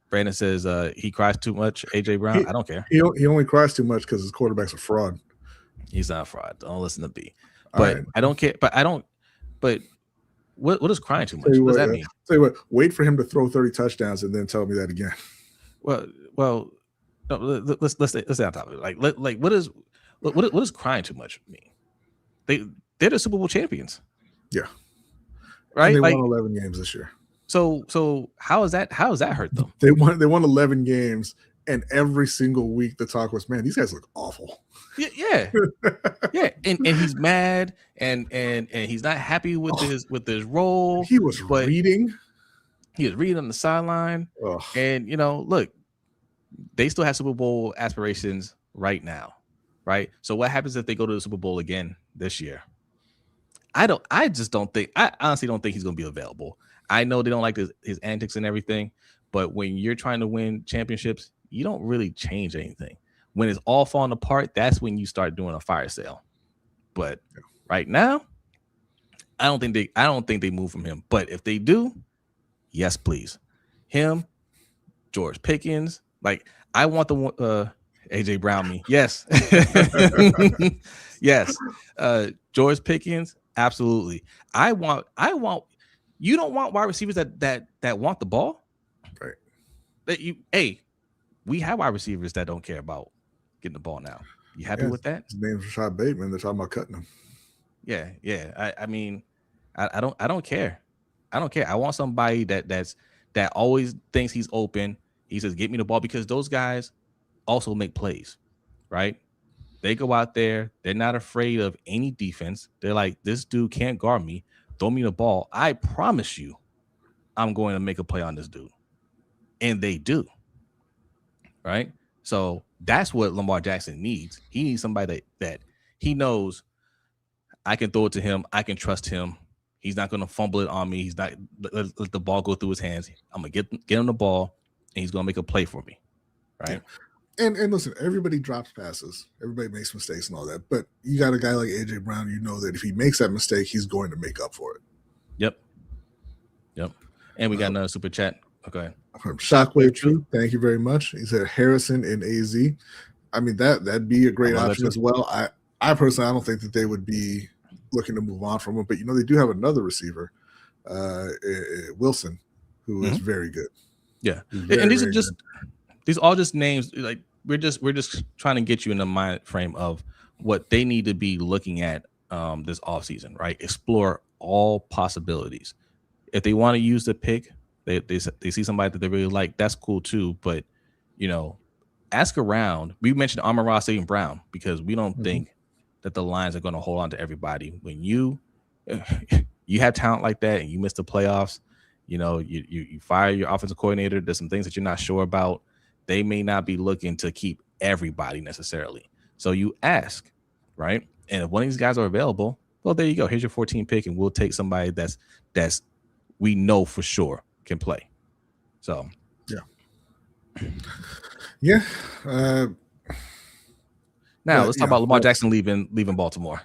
Brandon says he cries too much. AJ Brown, I don't care. He only cries too much because his quarterback's a fraud. He's not a fraud. Don't listen to B. But right. I don't care. But I don't. But what is crying too much? What does that mean? Tell you what. Wait for him to throw 30 touchdowns and then tell me that again. Well. No, let's stay on top of it. Like what does crying too much mean? They're the Super Bowl champions. Yeah. Right. And they won 11 games this year. So how is that hurt them? They won 11 games, and every single week the talk was, man, these guys look awful. Yeah. Yeah. And he's mad and he's not happy with his role. He was reading. He was reading on the sideline. And look, they still have Super Bowl aspirations right now. Right. So what happens if they go to the Super Bowl again this year? I honestly don't think he's gonna be available. I know they don't like his antics and everything, but when you're trying to win championships, you don't really change anything. When it's all falling apart, that's when you start doing a fire sale. But right now, I don't think they move from him. But if they do, yes, please. Him, George Pickens, like I want the AJ Brown me. Yes. Yes. George Pickens, absolutely. I want you don't want wide receivers that want the ball. Right. We have wide receivers that don't care about getting the ball now. You happy with that? His name's Rashad Bateman. They're talking about cutting him. Yeah. I mean, I don't care. I don't care. I want somebody that always thinks he's open. He says, "Get me the ball," because those guys also make plays, right? They go out there. They're not afraid of any defense. They're like, this dude can't guard me. Throw me the ball. I promise you, I'm going to make a play on this dude. And they do. Right? So that's what Lamar Jackson needs. He needs somebody that he knows I can throw it to him. I can trust him. He's not going to fumble it on me. He's not let the ball go through his hands. I'm going to get him the ball, and he's going to make a play for me. Right? And listen, everybody drops passes. Everybody makes mistakes and all that. But you got a guy like AJ Brown, you know that if he makes that mistake, he's going to make up for it. Yep. And we got another super chat. Okay. From Shockwave Truth, thank you very much. He said Harrison in AZ. I mean, that'd be a great love that option too. as well. I personally, I don't think that they would be looking to move on from him, but they do have another receiver, Wilson, who is very good. Yeah, Very, and these are very just these all just names. Like we're just trying to get you in the mind frame of what they need to be looking at this offseason, right? Explore all possibilities. If they want to use the pick, they see somebody that they really like, that's cool too. But ask around. We mentioned Amon-Ra St. Brown because we don't think that the Lions are going to hold on to everybody. When you have talent like that and you miss the playoffs, you fire your offensive coordinator. There's some things that you're not sure about. They may not be looking to keep everybody necessarily. So you ask, right? And if one of these guys are available, well, there you go. Here's your 14 pick, and we'll take somebody that's we know for sure can play. So yeah. Now let's talk about Lamar Jackson leaving Baltimore.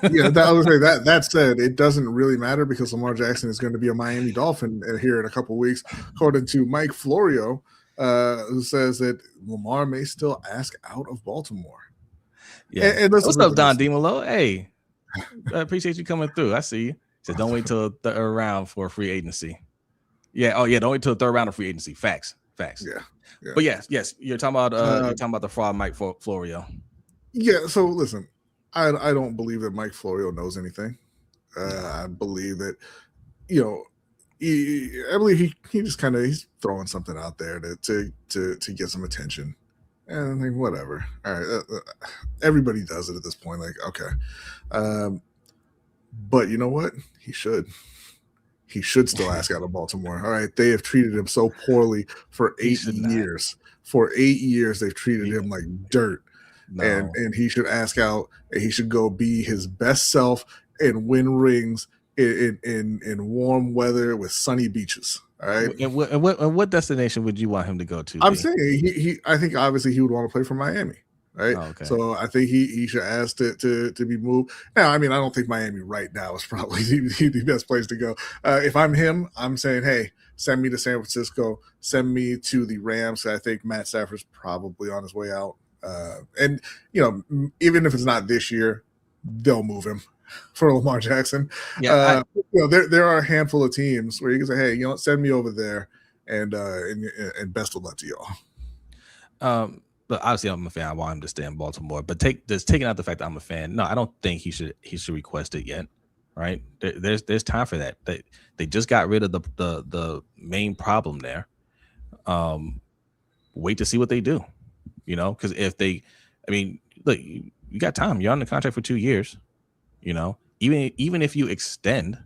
Yeah, I would say that said, it doesn't really matter because Lamar Jackson is going to be a Miami Dolphin here in a couple of weeks, according to Mike Florio, who says that Lamar may still ask out of Baltimore. Yeah. And what's up, Don DiMolo? Hey, I appreciate you coming through. I see you. Said don't wait till the third round for free agency. Yeah. Oh yeah. Don't wait till the third round of free agency. Facts. Yeah. But yes. You're talking about the fraud Mike Florio. Yeah. So listen, I don't believe that Mike Florio knows anything. I believe that I believe he just he's throwing something out there to get some attention. And I think whatever. All right, everybody does it at this point. Like, okay, but you know what? He should still ask out of Baltimore. All right, they have treated him so poorly for 8 years. For 8 years, they've treated him like dirt, and he should ask out. And he should go be his best self and win rings in warm weather with sunny beaches. All right. And what destination would you want him to go to? I'm saying I think obviously he would want to play for Miami, right? Oh, okay. So I think he should ask to be moved. Now, I mean, I don't think Miami right now is probably the best place to go. If I'm him, I'm saying, hey, send me to San Francisco, send me to the Rams. I think Matt Stafford's probably on his way out. And even if it's not this year, they'll move him for Lamar Jackson. Yeah, there are a handful of teams where you can say, hey, send me over there, and best of luck to y'all. But obviously I'm a fan. I want him to stay in Baltimore. But taking out the fact that I'm a fan, no, I don't think he should request it yet. Right? There's time for that. They just got rid of the main problem there. Wait to see what they do. Because if look, you got time. You're on the contract for 2 years. Even if you extend,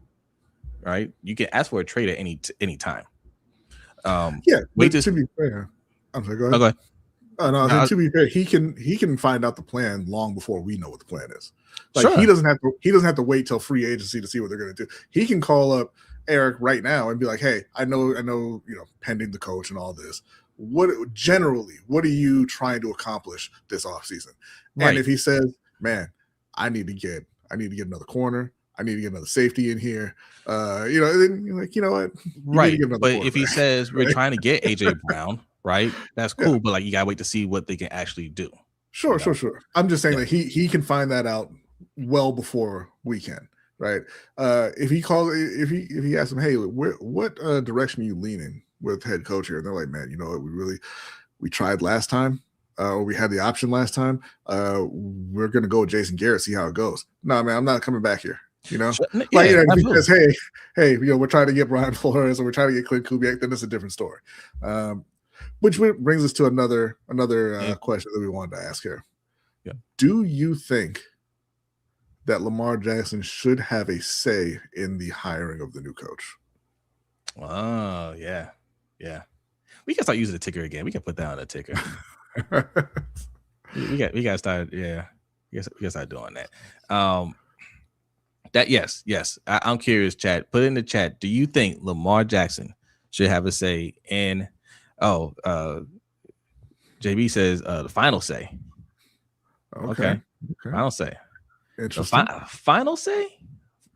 right, you can ask for a trade at any time. Wait to be fair. I'm sorry, go ahead. Oh, go ahead. Oh, no, to be fair, he can find out the plan long before we know what the plan is. Like sure. he doesn't have to wait till free agency to see what they're going to do. He can call up Eric right now and be like, hey, I know, pending the coach and all this. What are you trying to accomplish this offseason? Right. And if he says, man, I need to get another corner. I need to get another safety in here. Then you're like, you know what? Right. But if he says we're trying to get AJ Brown, right? That's cool. Yeah. But you gotta wait to see what they can actually do. Sure. I'm just saying that he can find that out well before we can. Right. If he asks him, hey, what direction are you leaning with head coach here? And they're like, man, you know what? We tried last time. We had the option last time. We're gonna go with Jason Garrett, see how it goes. No, man, I'm not coming back here. If he says, hey, we're trying to get Brian Flores or we're trying to get Clint Kubiak, then it's a different story. Which brings us to another question that we wanted to ask here. Yeah. Do you think that Lamar Jackson should have a say in the hiring of the new coach? Oh, yeah. We can start using the ticker again. We can put that on the ticker. we got to start. Yeah, we got to start doing that. Yes. I'm curious, chat. Put it in the chat. Do you think Lamar Jackson should have a say in? JB says the final say. Okay. Final say. Interesting. Final say.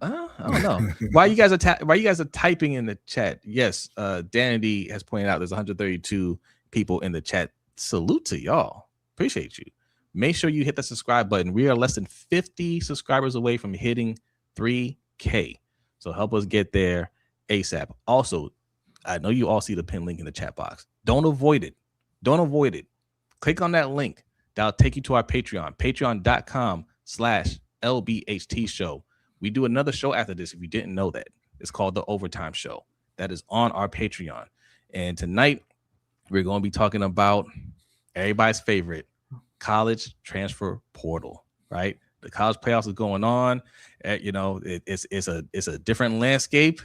I don't know. Why you guys are typing in the chat? Yes. Danity has pointed out there's 132 people in the chat. Salute to y'all. Appreciate you. Make sure you hit the subscribe button. We are less than 50 subscribers away from hitting 3K. So help us get there ASAP. Also, I know you all see the pin link in the chat box. Don't avoid it. Don't avoid it. Click on that link. That'll take you to our Patreon, patreon.com/LBHTShow. We do another show after this if you didn't know that. It's called The Overtime Show. That is on our Patreon. And tonight, we're going to be talking about everybody's favorite, college transfer portal, right? The college playoffs is going on. It's a different landscape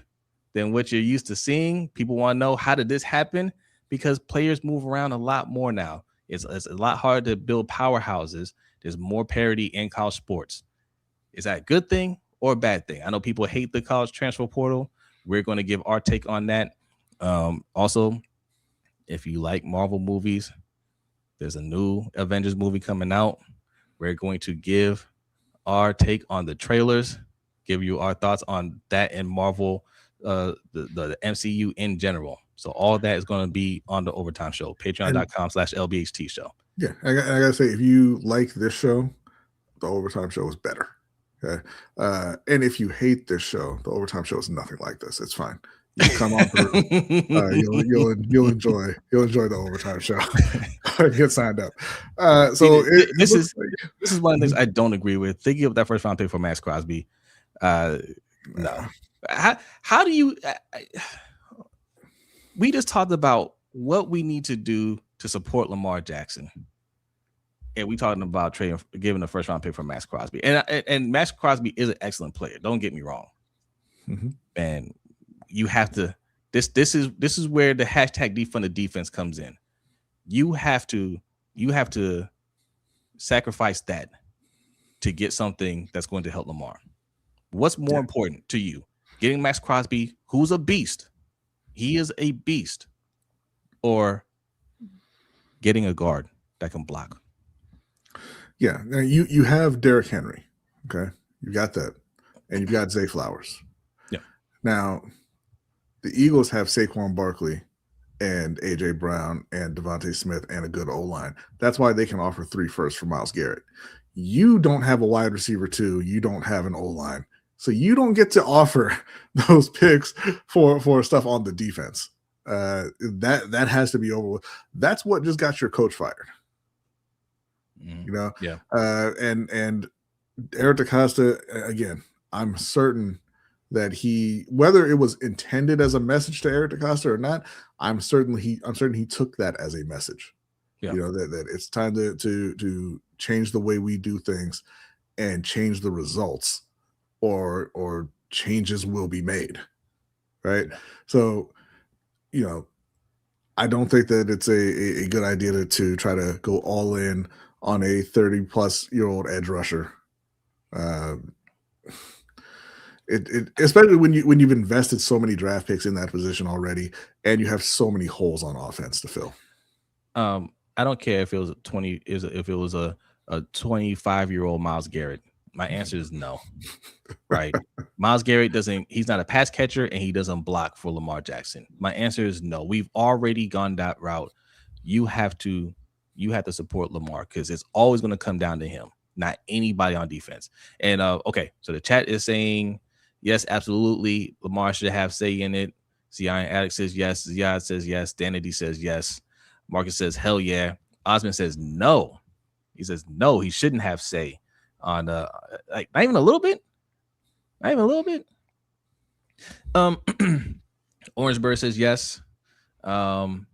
than what you're used to seeing. People want to know, how did this happen? Because players move around a lot more now. It's a lot harder to build powerhouses. There's more parity in college sports. Is that a good thing or a bad thing? I know people hate the college transfer portal. We're going to give our take on that. Also, if you like Marvel movies, there's a new Avengers movie coming out. We're going to give our take on the trailers, give you our thoughts on that and Marvel, the MCU in general. So all that is going to be on the Overtime Show, patreon.com/LBHTShow. Yeah, I gotta say, if you like this show, the Overtime Show is better. Okay, and if you hate this show, the Overtime Show is nothing like this. It's fine. You come on through. You'll enjoy the Overtime Show. Get signed up. This is one of the things I don't agree with. Thinking of that first round pick for Max Crosby. No. How do you? We just talked about what we need to do to support Lamar Jackson, and we talking about giving the first round pick for Max Crosby. And Max Crosby is an excellent player. Don't get me wrong. Mm-hmm. And you have to. This is where the hashtag defund the defense comes in. You have to sacrifice that to get something that's going to help Lamar. What's more important to you? Getting Max Crosby, who's a beast. He is a beast. Or getting a guard that can block. Yeah. Now you have Derrick Henry. Okay. You got that. And you've got Zay Flowers. Yeah. Now, the Eagles have Saquon Barkley and A.J. Brown and Devontae Smith and a good O-line. That's why they can offer 3 firsts for Myles Garrett. You don't have a wide receiver 2. You don't have an O-line. So you don't get to offer those picks for stuff on the defense. That has to be over with. That's what just got your coach fired. You know? Yeah. And Eric DaCosta, again, I'm certain that whether it was intended as a message to Eric DaCosta or not, I'm certain he took that as a message. Yeah. You know, that it's time to change the way we do things and change the results, or changes will be made. Right. So, you know, I don't think that it's a good idea to try to go all in on a 30-plus-year-old edge rusher. It especially when you've invested so many draft picks in that position already, and you have so many holes on offense to fill. I don't care if it was a 25-year-old Myles Garrett. My answer is no. Right? Myles Garrett he's not a pass catcher, and he doesn't block for Lamar Jackson. My answer is no. We've already gone that route. You have to support Lamar, because it's always going to come down to him, not anybody on defense. And okay, so the chat is saying yes, absolutely, Lamar should have say in it. Zion Alex says yes. Zion says yes. Danity says yes. Marcus says hell yeah. Osmond says no. He says no, he shouldn't have say on like not even a little bit. Not even a little bit. Orange Bird says yes. Dronell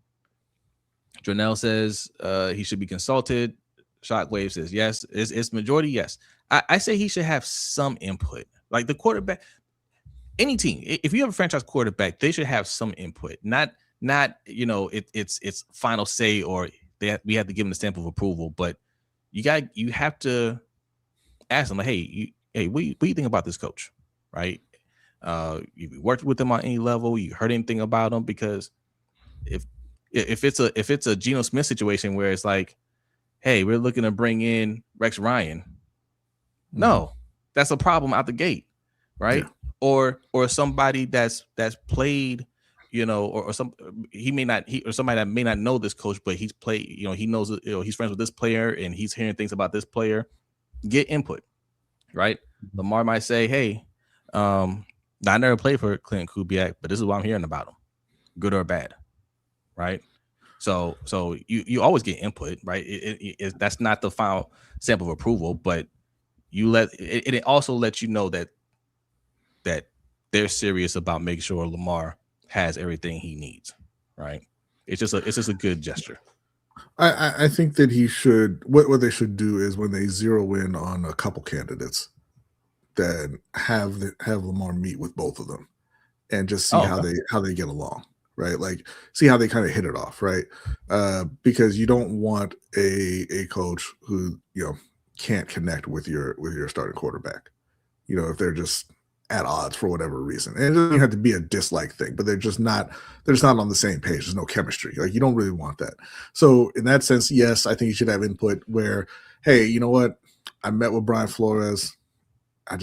says he should be consulted. Shockwave says yes. It's majority yes. I say he should have some input. Like the quarterback, any team, if you have a franchise quarterback, they should have some input. Not it's final say, or we have to give them the stamp of approval. But you have to ask them, like, hey, what do you think about this coach, right? You worked with them on any level? You heard anything about them? Because if it's a Geno Smith situation where it's like, hey, we're looking to bring in Rex Ryan, no, that's a problem out the gate, right? Yeah. Or somebody that's played or somebody that may not know this coach, but he's played, he knows, he's friends with this player and he's hearing things about this player. Get input, right? Lamar might say, hey, I never played for Clint Kubiak, but this is what I'm hearing about him, good or bad, right? So you always get input, right? That's not the final stamp of approval, but it also lets you know that they're serious about making sure Lamar has everything he needs, right? It's just a good gesture. I think that he should, what they should do is when they zero in on a couple candidates, then have Lamar meet with both of them and just see how they get along, right? Like see how they kind of hit it off, right? Because you don't want a coach who can't connect with your starting quarterback. If they're just at odds for whatever reason, and it doesn't have to be a dislike thing, but they're just not on the same page. There's no chemistry. Like you don't really want that. So in that sense, yes, I think you should have input where, hey, you know what? I met with Brian Flores. I'm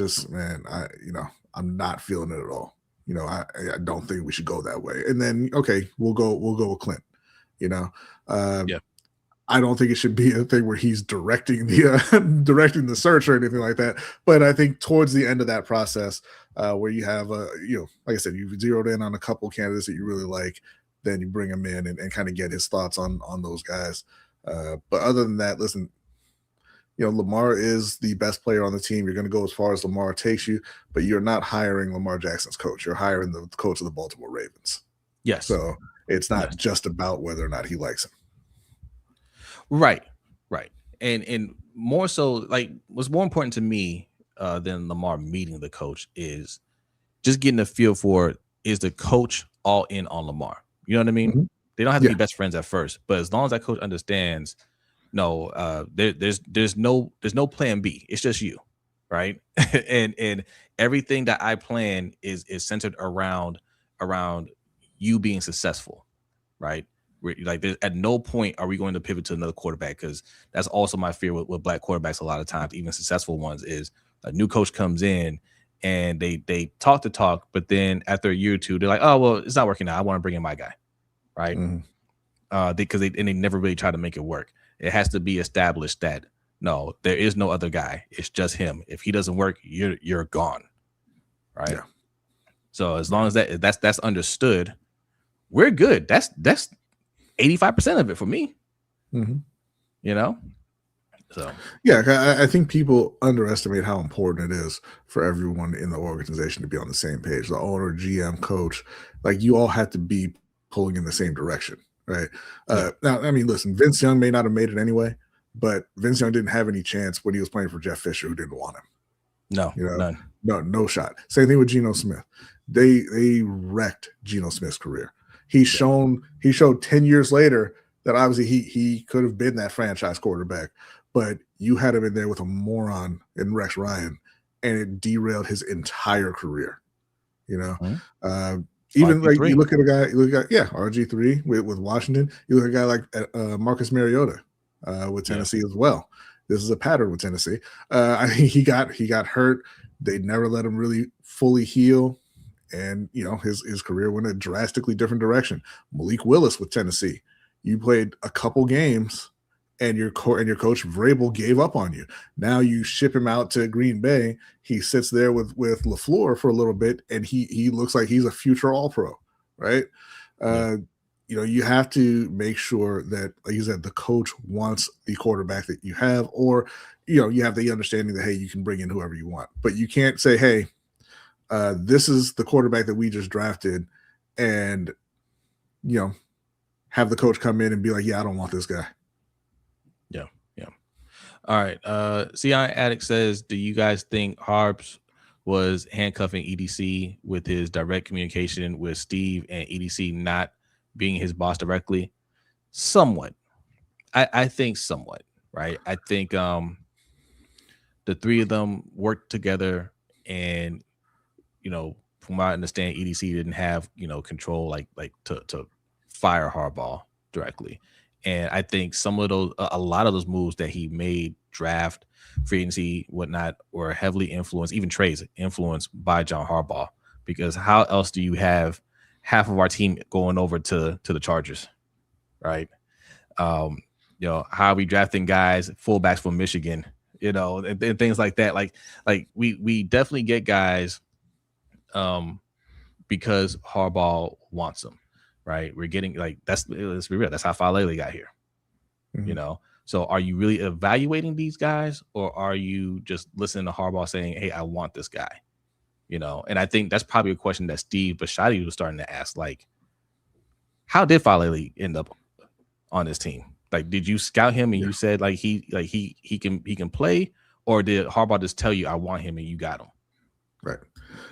not feeling it at all. I don't think we should go that way. And then, okay, we'll go with Clint, Yeah. I don't think it should be a thing where he's directing the search or anything like that. But I think towards the end of that process, where you have, like I said, you've zeroed in on a couple candidates that you really like, then you bring him in and kind of get his thoughts on those guys. But other than that, listen, Lamar is the best player on the team. You're going to go as far as Lamar takes you, but you're not hiring Lamar Jackson's coach. You're hiring the coach of the Baltimore Ravens. Yes. So it's not just about whether or not he likes him. Right. And more so, like what's more important to me than Lamar meeting the coach is just getting a feel for, is the coach all in on Lamar? You know what I mean? Mm-hmm. They don't have to be best friends at first, but as long as that coach understands, there's no plan B. It's just you, right? and everything that I plan is centered around you being successful, right? Like at no point are we going to pivot to another quarterback, because that's also my fear with black quarterbacks a lot of times, even successful ones, is a new coach comes in and they talk the talk, but then after a year or two, they're like, oh, well, it's not working out. I want to bring in my guy, right? Mm-hmm. Because they never really try to make it work. It has to be established that no, there is no other guy. It's just him. If he doesn't work, you're gone, right? Yeah. So as long as that's understood, we're good. That's 85% of it for me. Mm-hmm. So yeah, I think people underestimate how important it is for everyone in the organization to be on the same page. The owner, GM, coach, like you all have to be pulling in the same direction, right? Now, I mean, listen, Vince Young may not have made it anyway, but Vince Young didn't have any chance when he was playing for Jeff Fisher, who didn't want him. No, none. No shot. Same thing with Geno Smith. They wrecked Geno Smith's career. He showed 10 years later that obviously he could have been that franchise quarterback, but you had him in there with a moron in Rex Ryan, and it derailed his entire career. Even RG3. Like you look at a guy, RG3 with Washington. You look at a guy like Marcus Mariota with Tennessee as well. This is a pattern with Tennessee. I think he got hurt. They never let him really fully heal. And his career went a drastically different direction. Malik Willis with Tennessee, you played a couple games, and your coach Vrabel gave up on you. Now you ship him out to Green Bay. He sits there with LaFleur for a little bit, and he looks like he's a future All-Pro, right? You have to make sure that, like you said, the coach wants the quarterback that you have, or you have the understanding that, hey, you can bring in whoever you want, but you can't say, hey, this is the quarterback that we just drafted, and have the coach come in and be like, yeah, I don't want this guy. Yeah. All right. CI Addict says, do you guys think Harbs was handcuffing EDC with his direct communication with Steve and EDC not being his boss directly? Somewhat. I think somewhat, right? I think the three of them worked together, and from what I understand, EDC didn't have control like to fire Harbaugh directly. And I think a lot of those moves that he made, draft, free agency, whatnot, were heavily influenced, even trades influenced by John Harbaugh. Because how else do you have half of our team going over to the Chargers, right? You know, how are we drafting guys, fullbacks from Michigan, you know, and things like that. Like we definitely get guys because Harbaugh wants them, right? We're getting like let's be real. That's how Falele got here, you know. So are you really evaluating these guys, or are you just listening to Harbaugh saying, "Hey, I want this guy," you know? And I think that's probably a question that Steve Bisciotti was starting to ask, like, how did Falele end up on this team? Like, did you scout him and you said like he can play, or did Harbaugh just tell you I want him and you got him? Right.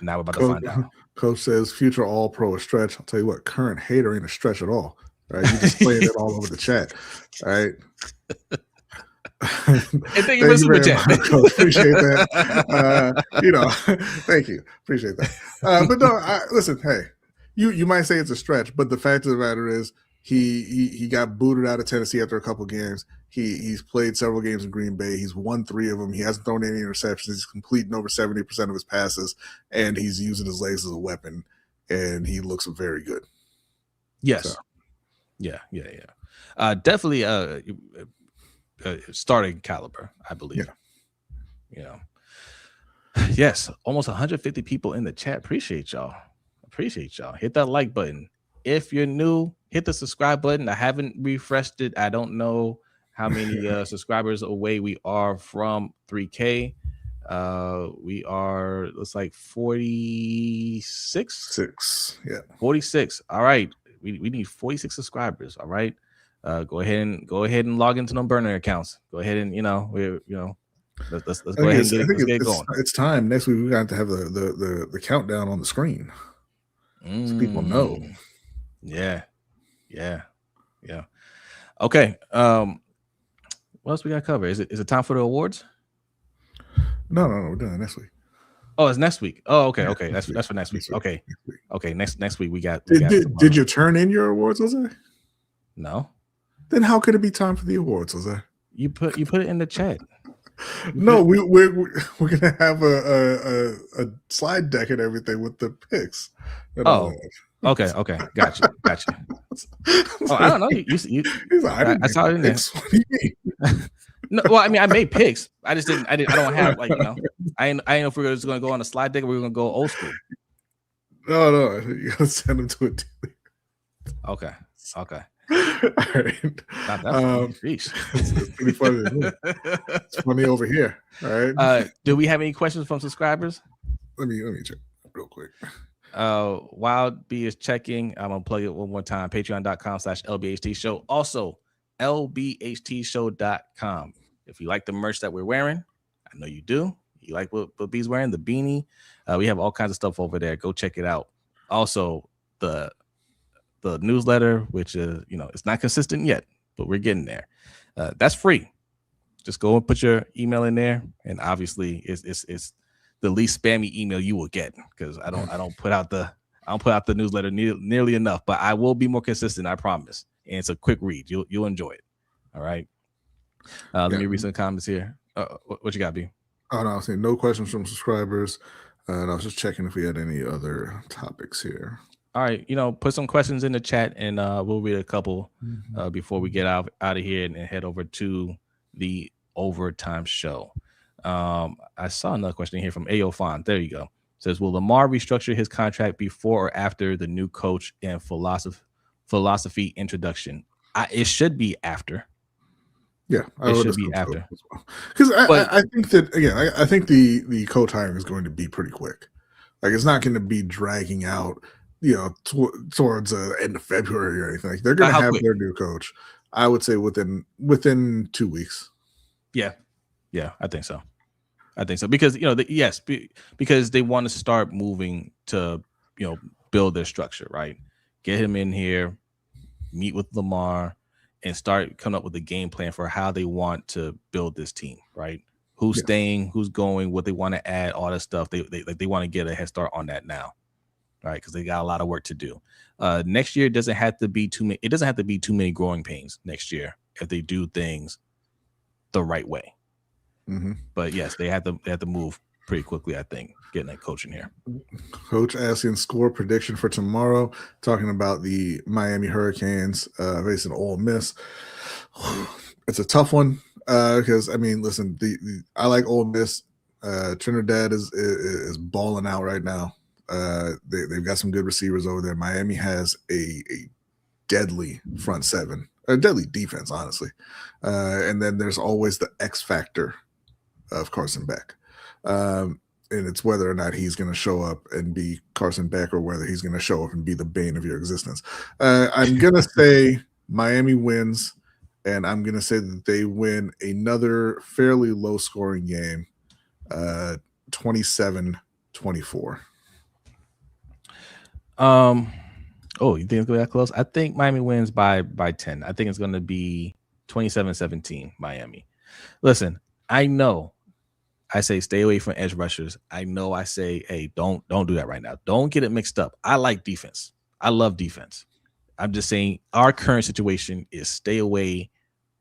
Now we're about to find out. Coach says future All Pro a stretch. I'll tell you what, current hater ain't a stretch at all. Right? You just playing it all over the chat. All right. And thank you for super chat. Coach. Appreciate that. You know, thank you. Appreciate that. But no, listen, hey, you might say it's a stretch, but the fact of the matter is he got booted out of Tennessee after a couple games. He's played several games in Green Bay. He's won 3 of them. He hasn't thrown any interceptions. He's completing over 70% of his passes, and he's using his legs as a weapon, and he looks very good. Yes. So. Yeah. Definitely starting caliber, I believe. Yeah. You know. Yes, almost 150 people in the chat. Appreciate y'all. Hit that like button. If you're new, hit the subscribe button. I haven't refreshed it. I don't know how many subscribers away we are from 3K. We are, looks like 46. 46. All right. We need 46 subscribers. All right. Go ahead and log into them burner accounts. Go ahead and let's go ahead and get it going. It's time. Next week we're going to have the countdown on the screen. So people know. Yeah. Okay. What else we got to cover? Is it time for the awards? No, we're doing it next week. Oh, it's next week. Oh, okay. That's for next week. Okay. Next week we got. Did you turn in your awards, Jose? No. Then how could it be time for the awards, Jose? You put it in the chat. No, we're gonna have a slide deck and everything with the picks. Oh, okay, gotcha. Oh, I don't know. You I saw it in there. What do you mean? No, well, I mean, I made picks. I just didn't. I don't have I didn't know if we were just gonna go on a slide deck or we were gonna go old school. No, you gotta send them to it. Okay. All right. It's pretty funny. It's funny over here. All right. Do we have any questions from subscribers? Let me check real quick. Wild B is checking. I'm gonna plug it one more time. Patreon.com/LBHTShow. Also, LBHTShow.com. If you like the merch that we're wearing, I know you do. You like what B's wearing, the beanie. We have all kinds of stuff over there. Go check it out. Also, the newsletter, which is, it's not consistent yet, but we're getting there. That's free. Just go and put your email in there, and obviously it's the least spammy email you will get, because I don't put out the newsletter nearly enough, but I will be more consistent, I promise. And it's a quick read. You'll enjoy it. All right. Let me read some comments here. What you got, B? Oh, no, I was saying no questions from subscribers. And I was just checking if we had any other topics here. All right, put some questions in the chat, and we'll read a couple before we get out of here and head over to the overtime show. I saw another question here from Ayo Fon. There you go. It says, will Lamar restructure his contract before or after the new coach and philosophy introduction? It should be after. Yeah, it should be after. Because I think that, again, I think the coach hiring is going to be pretty quick. Like, it's not going to be dragging out, towards end of February or anything. Like, they're going to have their new coach, I would say, within 2 weeks. Yeah, I think so. Because because they want to start moving to build their structure, right? Get him in here, meet with Lamar, and start coming up with a game plan for how they want to build this team, right? Who's staying, who's going, what they want to add, all that stuff. They want to get a head start on that now, right? Because they got a lot of work to do. Next year doesn't have to be too many. It doesn't have to be too many growing pains next year if they do things the right way. Mm-hmm. But yes, they have to move pretty quickly, I think, getting that coach in here. Coach asking score prediction for tomorrow, talking about the Miami Hurricanes facing Ole Miss. It's a tough one because, I mean, listen, I like Ole Miss. Trinidad is balling out right now. They've got some good receivers over there. Miami has a deadly front seven, a deadly defense, honestly. And then there's always the X factor of Carson Beck. And it's whether or not he's going to show up and be Carson Beck or whether he's going to show up and be the bane of your existence. I'm going to say Miami wins, and I'm going to say that they win another fairly low-scoring game, 27-24. Oh, you think it's going to be that close? I think Miami wins by 10. I think it's going to be 27-17 Miami. Listen, I know I say stay away from edge rushers. I know I say, hey, don't do that right now. Don't get it mixed up. I like defense. I love defense. I'm just saying our current situation is stay away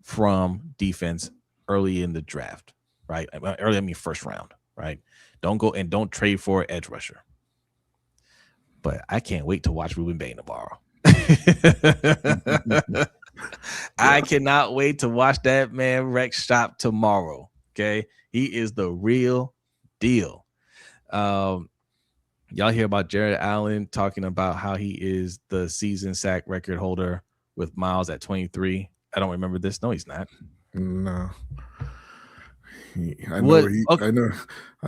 from defense early in the draft, right? Early, I mean first round, right? Don't go and don't trade for an edge rusher. But I can't wait to watch Ruben Bain tomorrow. I cannot wait to watch that man wreck shop tomorrow. Okay. He is the real deal. Y'all hear about Jared Allen talking about how he is the season sack record holder with Miles at 23. I don't remember this. No, he's not. No. I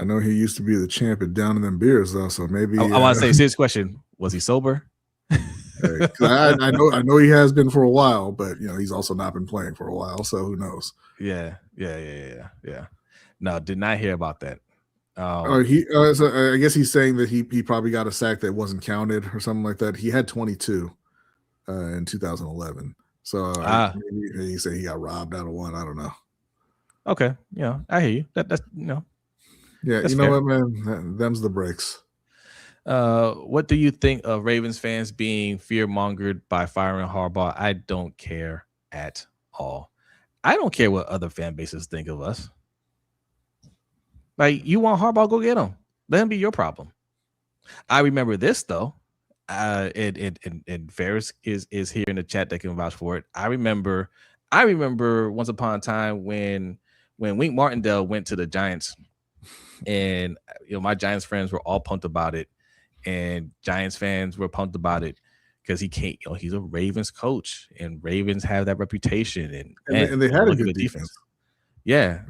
know he used to be the champ at Down in Them Beers though, so maybe I want to say serious question. Was he sober? I know he has been for a while, but he's also not been playing for a while, so who knows? Yeah. No, did not hear about that. So I guess he's saying that he probably got a sack that wasn't counted or something like that. He had 22 in 2011, so maybe he say he got robbed out of one. I don't know. Okay, I hear you. That's Yeah, that's you know fair. what, man? Them's the breaks. What do you think of Ravens fans being fear-mongered by firing Harbaugh? I don't care at all. I don't care what other fan bases think of us. Like, you want Harbaugh, go get him. Let him be your problem. I remember this, though. And Ferris is here in the chat that can vouch for it. I remember once upon a time when Wink Martindale went to the Giants, and my Giants friends were all pumped about it, and Giants fans were pumped about it because he can't. He's a Ravens coach, and Ravens have that reputation, and they had a good defense. Yeah,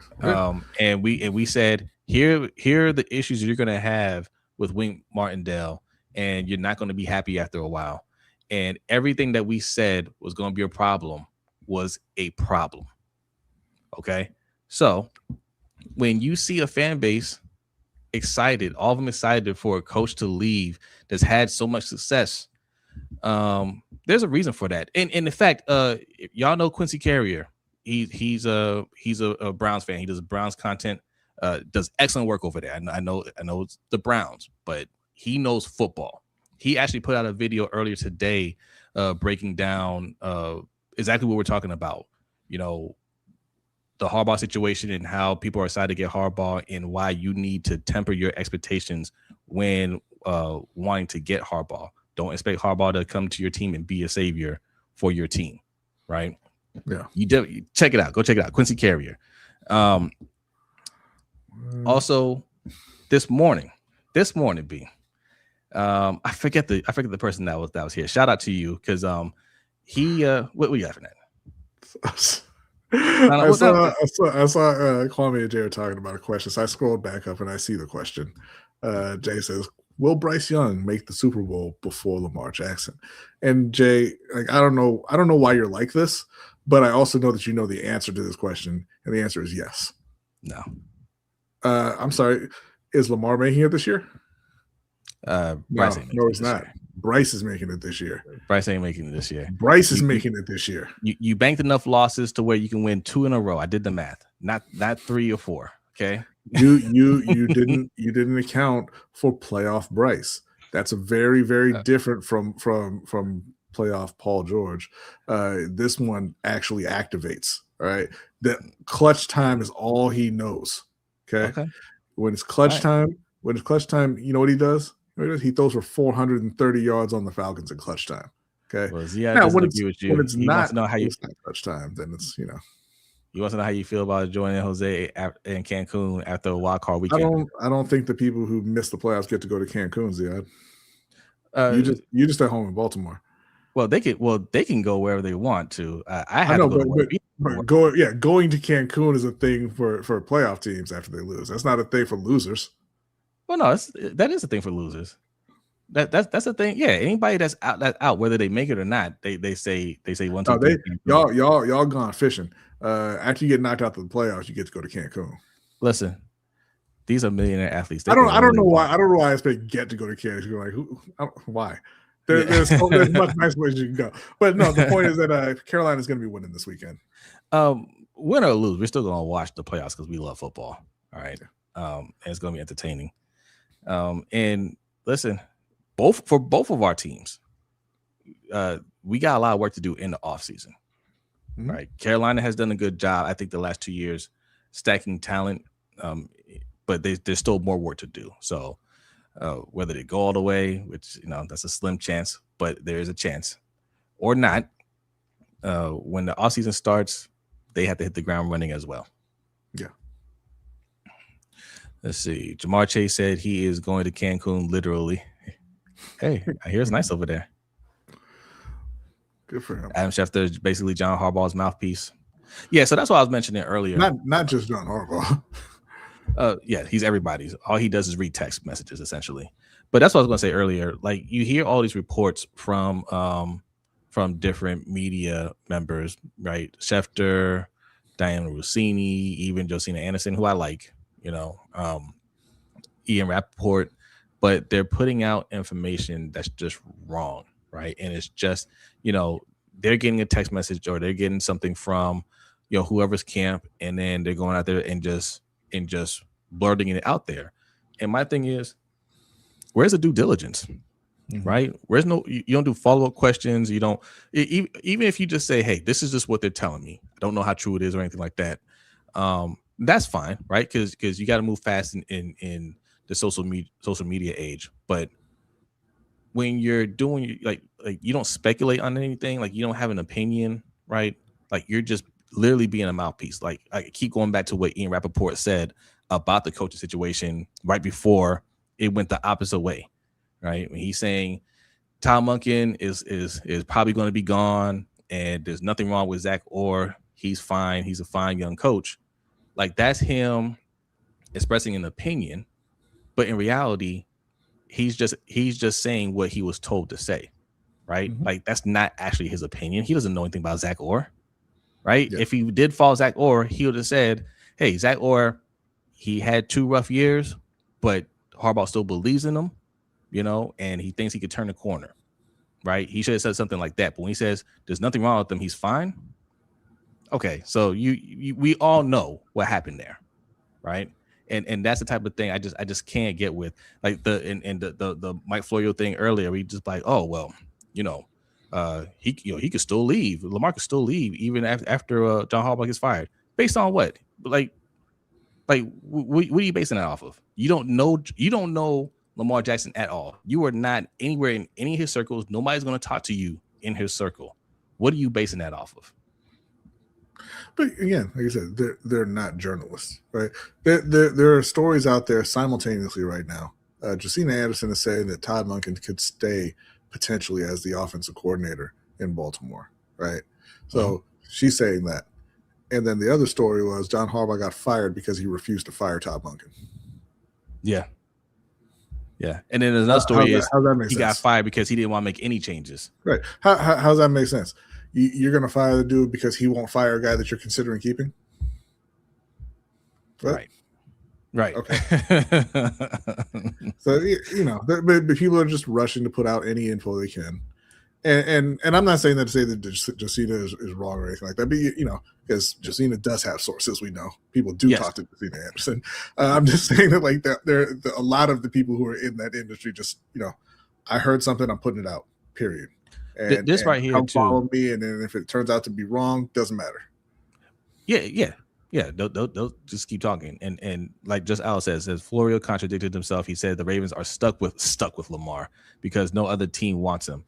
and we said here are the issues you're going to have with Wink Martindale, and you're not going to be happy after a while. And everything that we said was going to be a problem was a problem. Okay, so when you see a fan base excited, all of them excited for a coach to leave that's had so much success, there's a reason for that. And in fact, y'all know Quincy Carrier. He's a Browns fan. He does Browns content. Does excellent work over there. I know it's the Browns, but he knows football. He actually put out a video earlier today, breaking down exactly what we're talking about. The Harbaugh situation and how people are excited to get Harbaugh, and why you need to temper your expectations when wanting to get Harbaugh. Don't expect Harbaugh to come to your team and be a savior for your team, right? Yeah. You check it out. Go check it out. Quincy Carrier. Also, this morning, B. I forget the person that was here. Shout out to you, because he what we got for that? I saw Kwame and Jared talking about a question, so I scrolled back up and I see the question. Jay says, will Bryce Young make the Super Bowl before Lamar Jackson? And Jay, I don't know why you're like this, but I also know that you know the answer to this question, and the answer is yes. No. I'm sorry. Is Lamar making it this year? Bryce no, he's not. Bryce is making it this year. Bryce ain't making it this year. Bryce is making it this year. You banked enough losses to where you can win 2 in a row. I did the math. Not 3 or 4. Okay. You didn't account for playoff Bryce. That's a very, very different from playoff Paul George. This one actually activates. All right. The clutch time is all he knows. Okay. when it's clutch time, you know what he does? He throws for 430 yards on the Falcons in clutch time. Okay. Well, Ziad Now, doesn't agree with you. when it's He not, wants to know how you clutch time, then it's He wants to know how you feel about joining Jose in Cancun after a wild card weekend. I don't think the people who miss the playoffs get to go to Cancun, Ziad. You just at home in Baltimore. Well, they can go wherever they want to. I have to go but going to Cancun is a thing for playoff teams after they lose. That's not a thing for losers. Well, no, that is a thing for losers. That's a thing. Yeah, anybody that's out, whether they make it or not, they say 1, 2, 3. Y'all gone fishing. After you get knocked out of the playoffs, you get to go to Cancun. Listen, these are millionaire athletes. I don't know why I expect get to go to Cancun. Like why? There's much nice ways you can go. But no, the point is that Carolina is going to be winning this weekend. Win or lose, we're still going to watch the playoffs because we love football. All right, and it's going to be entertaining. And listen, both of our teams, we got a lot of work to do in the offseason. Mm-hmm. Right, Carolina has done a good job, I think, the last 2 years stacking talent, but there's still more work to do. So whether they go all the way, which that's a slim chance, but there is a chance, or not. When the offseason starts, they have to hit the ground running as well. Yeah. Let's see. Jamar Chase said he is going to Cancun literally. Hey, I hear it's nice over there. Good for him. Adam Schefter is basically John Harbaugh's mouthpiece. Yeah, so that's what I was mentioning earlier. Not just John Harbaugh. Yeah, he's everybody's. All he does is read text messages, essentially. But that's what I was going to say earlier. Like, you hear all these reports from different media members, right? Schefter, Diana Rossini, even Josina Anderson, who I like, Ian Rappaport, but they're putting out information that's just wrong, right? And it's just, they're getting a text message or they're getting something from, whoever's camp, and then they're going out there and just blurting it out there. And my thing is, where's the due diligence? Mm-hmm. Right? You don't do follow-up questions. You don't, even if you just say, hey, this is just what they're telling me. I don't know how true it is or anything like that. That's fine, right? Because you got to move fast in the social media age. But when you're doing like you don't speculate on anything, like you don't have an opinion, right? Like you're just literally being a mouthpiece. Like I keep going back to what Ian Rappaport said about the coaching situation right before it went the opposite way. Right, when he's saying Todd Monken is probably going to be gone, and there's nothing wrong with Zach Orr. He's fine. He's a fine young coach. Like that's him expressing an opinion, but in reality, he's just saying what he was told to say. Right, mm-hmm. Like that's not actually his opinion. He doesn't know anything about Zach Orr. Right, yeah. If he did follow Zach Orr, he would have said, "Hey, Zach Orr, he had 2 rough years, but Harbaugh still believes in him." And he thinks he could turn the corner, right? He should have said something like that. But when he says there's nothing wrong with him, he's fine. Okay, so we all know what happened there, right? And that's the type of thing I just can't get with, like the Mike Florio thing earlier. We just like, oh well, he could still leave. Lamar could still leave even after John Harbaugh gets fired. Based on what? Like what are you basing that off of? You don't know Lamar Jackson at all. You are not anywhere in any of his circles. Nobody's going to talk to you in his circle. What are you basing that off of? But again, like I said, they're not journalists, right? There are stories out there simultaneously right now. Josina Anderson is saying that Todd Monken could stay potentially as the offensive coordinator in Baltimore, right? So she's saying that. And then the other story was John Harbaugh got fired because he refused to fire Todd Monken. Yeah. Yeah, and then another story is he got fired because he didn't want to make any changes. Right. How does that make sense? You're going to fire the dude because he won't fire a guy that you're considering keeping? What? Right. Okay. So, but people are just rushing to put out any info they can. And I'm not saying that to say that Josina is wrong or anything like that, but because Josina does have sources, we know people do talk to Josina Anderson. I'm just saying that like there a lot of the people who are in that industry just I heard something, I'm putting it out. Period. And this right here come too. Follow me, and then if it turns out to be wrong, doesn't matter. Yeah. Yeah, they'll just keep talking. And like just Al says Florio contradicted himself. He said the Ravens are stuck with Lamar because no other team wants him.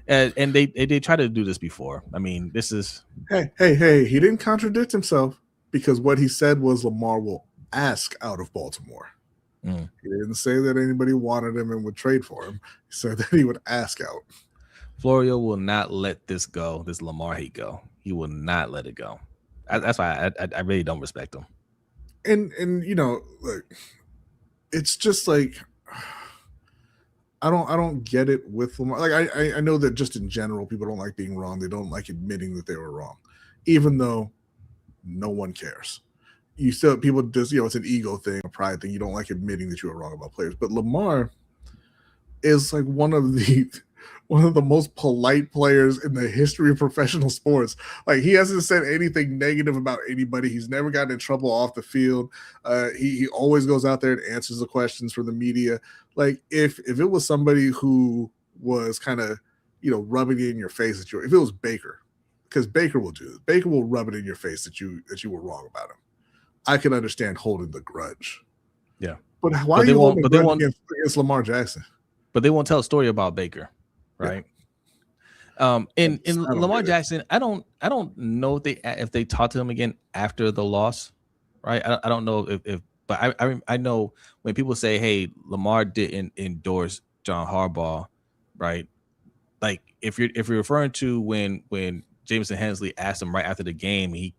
And they tried to do this before. I mean, this is Hey, he didn't contradict himself because what he said was Lamar will ask out of Baltimore. He didn't say that anybody wanted him and would trade for him. He said that he would ask out. Florio will not let this go, this Lamar hate go. He will not let it go. That's why I really don't respect him. And like, it's just like I don't get it with Lamar. Like I know that just in general, people don't like being wrong. They don't like admitting that they were wrong, even though no one cares. You still people just it's an ego thing, a pride thing. You don't like admitting that you were wrong about players. But Lamar is like one of the most polite players in the history of professional sports. Like he hasn't said anything negative about anybody. He's never gotten in trouble off the field. He always goes out there and answers the questions from the media. Like if it was somebody who was kind of rubbing it in your face if it was Baker, because Baker will do this. Baker will rub it in your face that you were wrong about him. I can understand holding the grudge. Yeah, but why are you holding the grudge against Lamar Jackson? But they won't tell a story about Baker, right? Yeah. In Lamar Jackson, I don't know if they talked to him again after the loss, right? I don't know if but I know when people say, hey, Lamar didn't endorse John Harbaugh, right? Like if you're referring to when Jameson Hensley asked him right after the game, he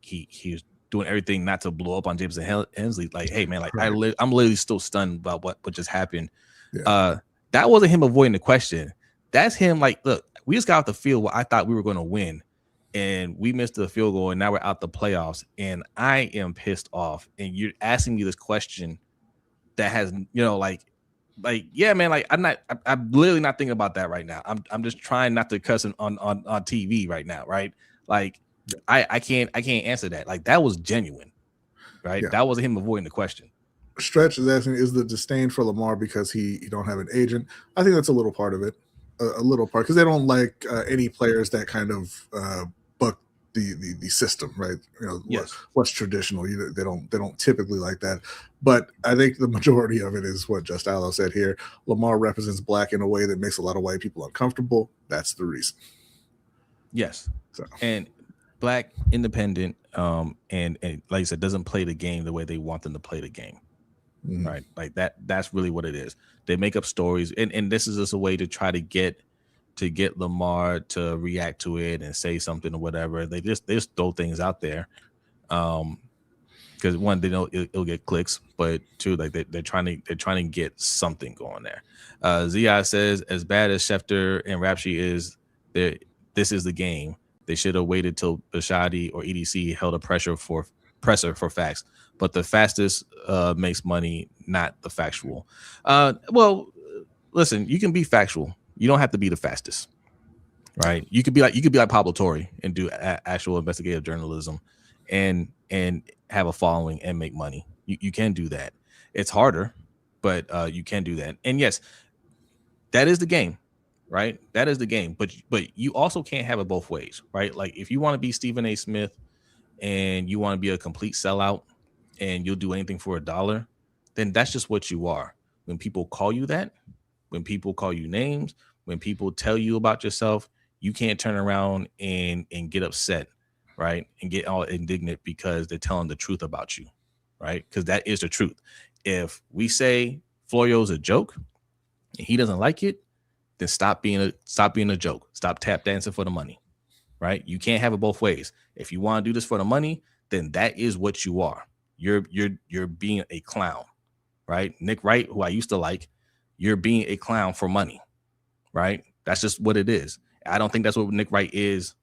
was doing everything not to blow up on Jameson Hensley. Like, hey man, like right. I'm literally still stunned about what just happened. Yeah. That wasn't him avoiding the question. That's him like, look, we just got off the field where I thought we were going to win, and we missed the field goal, and now we're out the playoffs, and I am pissed off. And you're asking me this question that has, like, yeah, man, like I'm literally not thinking about that right now. I'm just trying not to cuss on TV right now, right? Like, I can't answer that. Like, that was genuine, right? Yeah. That wasn't him avoiding the question. Stretch is asking, is the disdain for Lamar because he don't have an agent? I think that's a little part of it, a little part, because they don't like any players that kind of buck the system, right? Yes. What's traditional. They don't typically like that. But I think the majority of it is what Just Allo said here. Lamar represents black in a way that makes a lot of white people uncomfortable. That's the reason. Yes. So. And black, independent, and like I said, doesn't play the game the way they want them to play the game. Mm-hmm. Right, like that's really what it is. They make up stories, and this is just a way to try to get Lamar to react to it and say something or whatever. They just throw things out there, because one, they know it'll get clicks, but two, like they're trying to get something going there. Zia says, as bad as Schefter and Rapshi is, this is the game. They should have waited till Bashadi or EDC held a presser for facts. But the fastest makes money, not the factual. Well, listen, you can be factual. You don't have to be the fastest, right? You could be like Pablo Torre and do actual investigative journalism, and have a following and make money. You can do that. It's harder, but you can do that. And yes, that is the game, right? That is the game. But you also can't have it both ways, right? Like if you want to be Stephen A. Smith and you want to be a complete sellout, and you'll do anything for $1, then that's just what you are. When people call you that, when people call you names, when people tell you about yourself, you can't turn around and get upset, right? And get all indignant because they're telling the truth about you, right? Because that is the truth. If we say Florio's a joke and he doesn't like it, then stop being a joke. Stop tap dancing for the money, right? You can't have it both ways. If you want to do this for the money, then that is what you are. You're being a clown, right? Nick Wright, who I used to like, you're being a clown for money, right? That's just what it is. I don't think that's what Nick Wright is,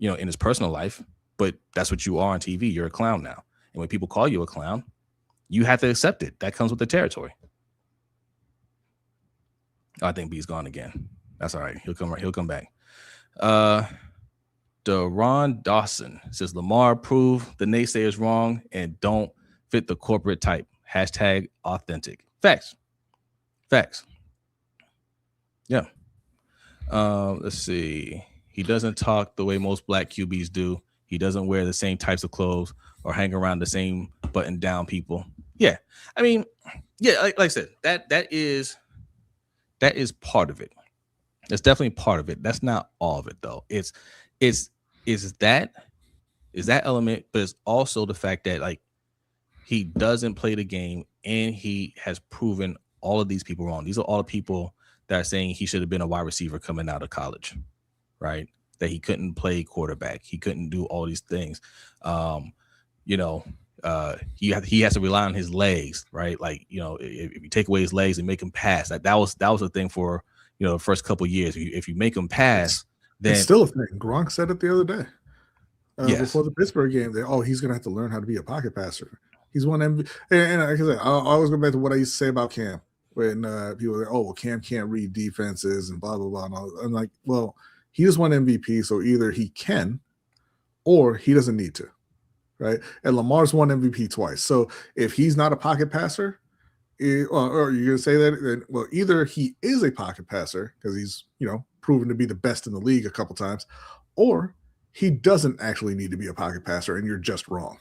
in his personal life, but that's what you are on TV. You're a clown now. And when people call you a clown, you have to accept it. That comes with the territory. Oh, I think B's gone again. That's all right. He'll come back. Deron Dawson says Lamar proved the naysayers wrong and don't fit the corporate type. # authentic. Facts. Yeah. Let's see. He doesn't talk the way most black QBs do. He doesn't wear the same types of clothes or hang around the same button down people. Yeah. I mean, yeah, like I said, that is part of it. That's definitely part of it. That's not all of it though. It's that element, but it's also the fact that like he doesn't play the game and he has proven all of these people wrong. These are all the people that are saying he should have been a wide receiver coming out of college, right? That he couldn't play quarterback. He couldn't do all these things. He has to rely on his legs, right? Like, if you take away his legs and make him pass, that was a thing for, the first couple of years. If you make him pass, then it's still a thing. Gronk said it the other day. Yes. Before the Pittsburgh game, he's going to have to learn how to be a pocket passer. He's one MVP. And like I said, I always go back to what I used to say about Cam when people are like, Cam can't read defenses and blah, blah, blah. And I'm like, well, he just won MVP, so either he can or he doesn't need to, right? And Lamar's won MVP twice. So if he's not a pocket passer, or you're going to say that, well, either he is a pocket passer because he's, proven to be the best in the league a couple times, or he doesn't actually need to be a pocket passer, and you're just wrong.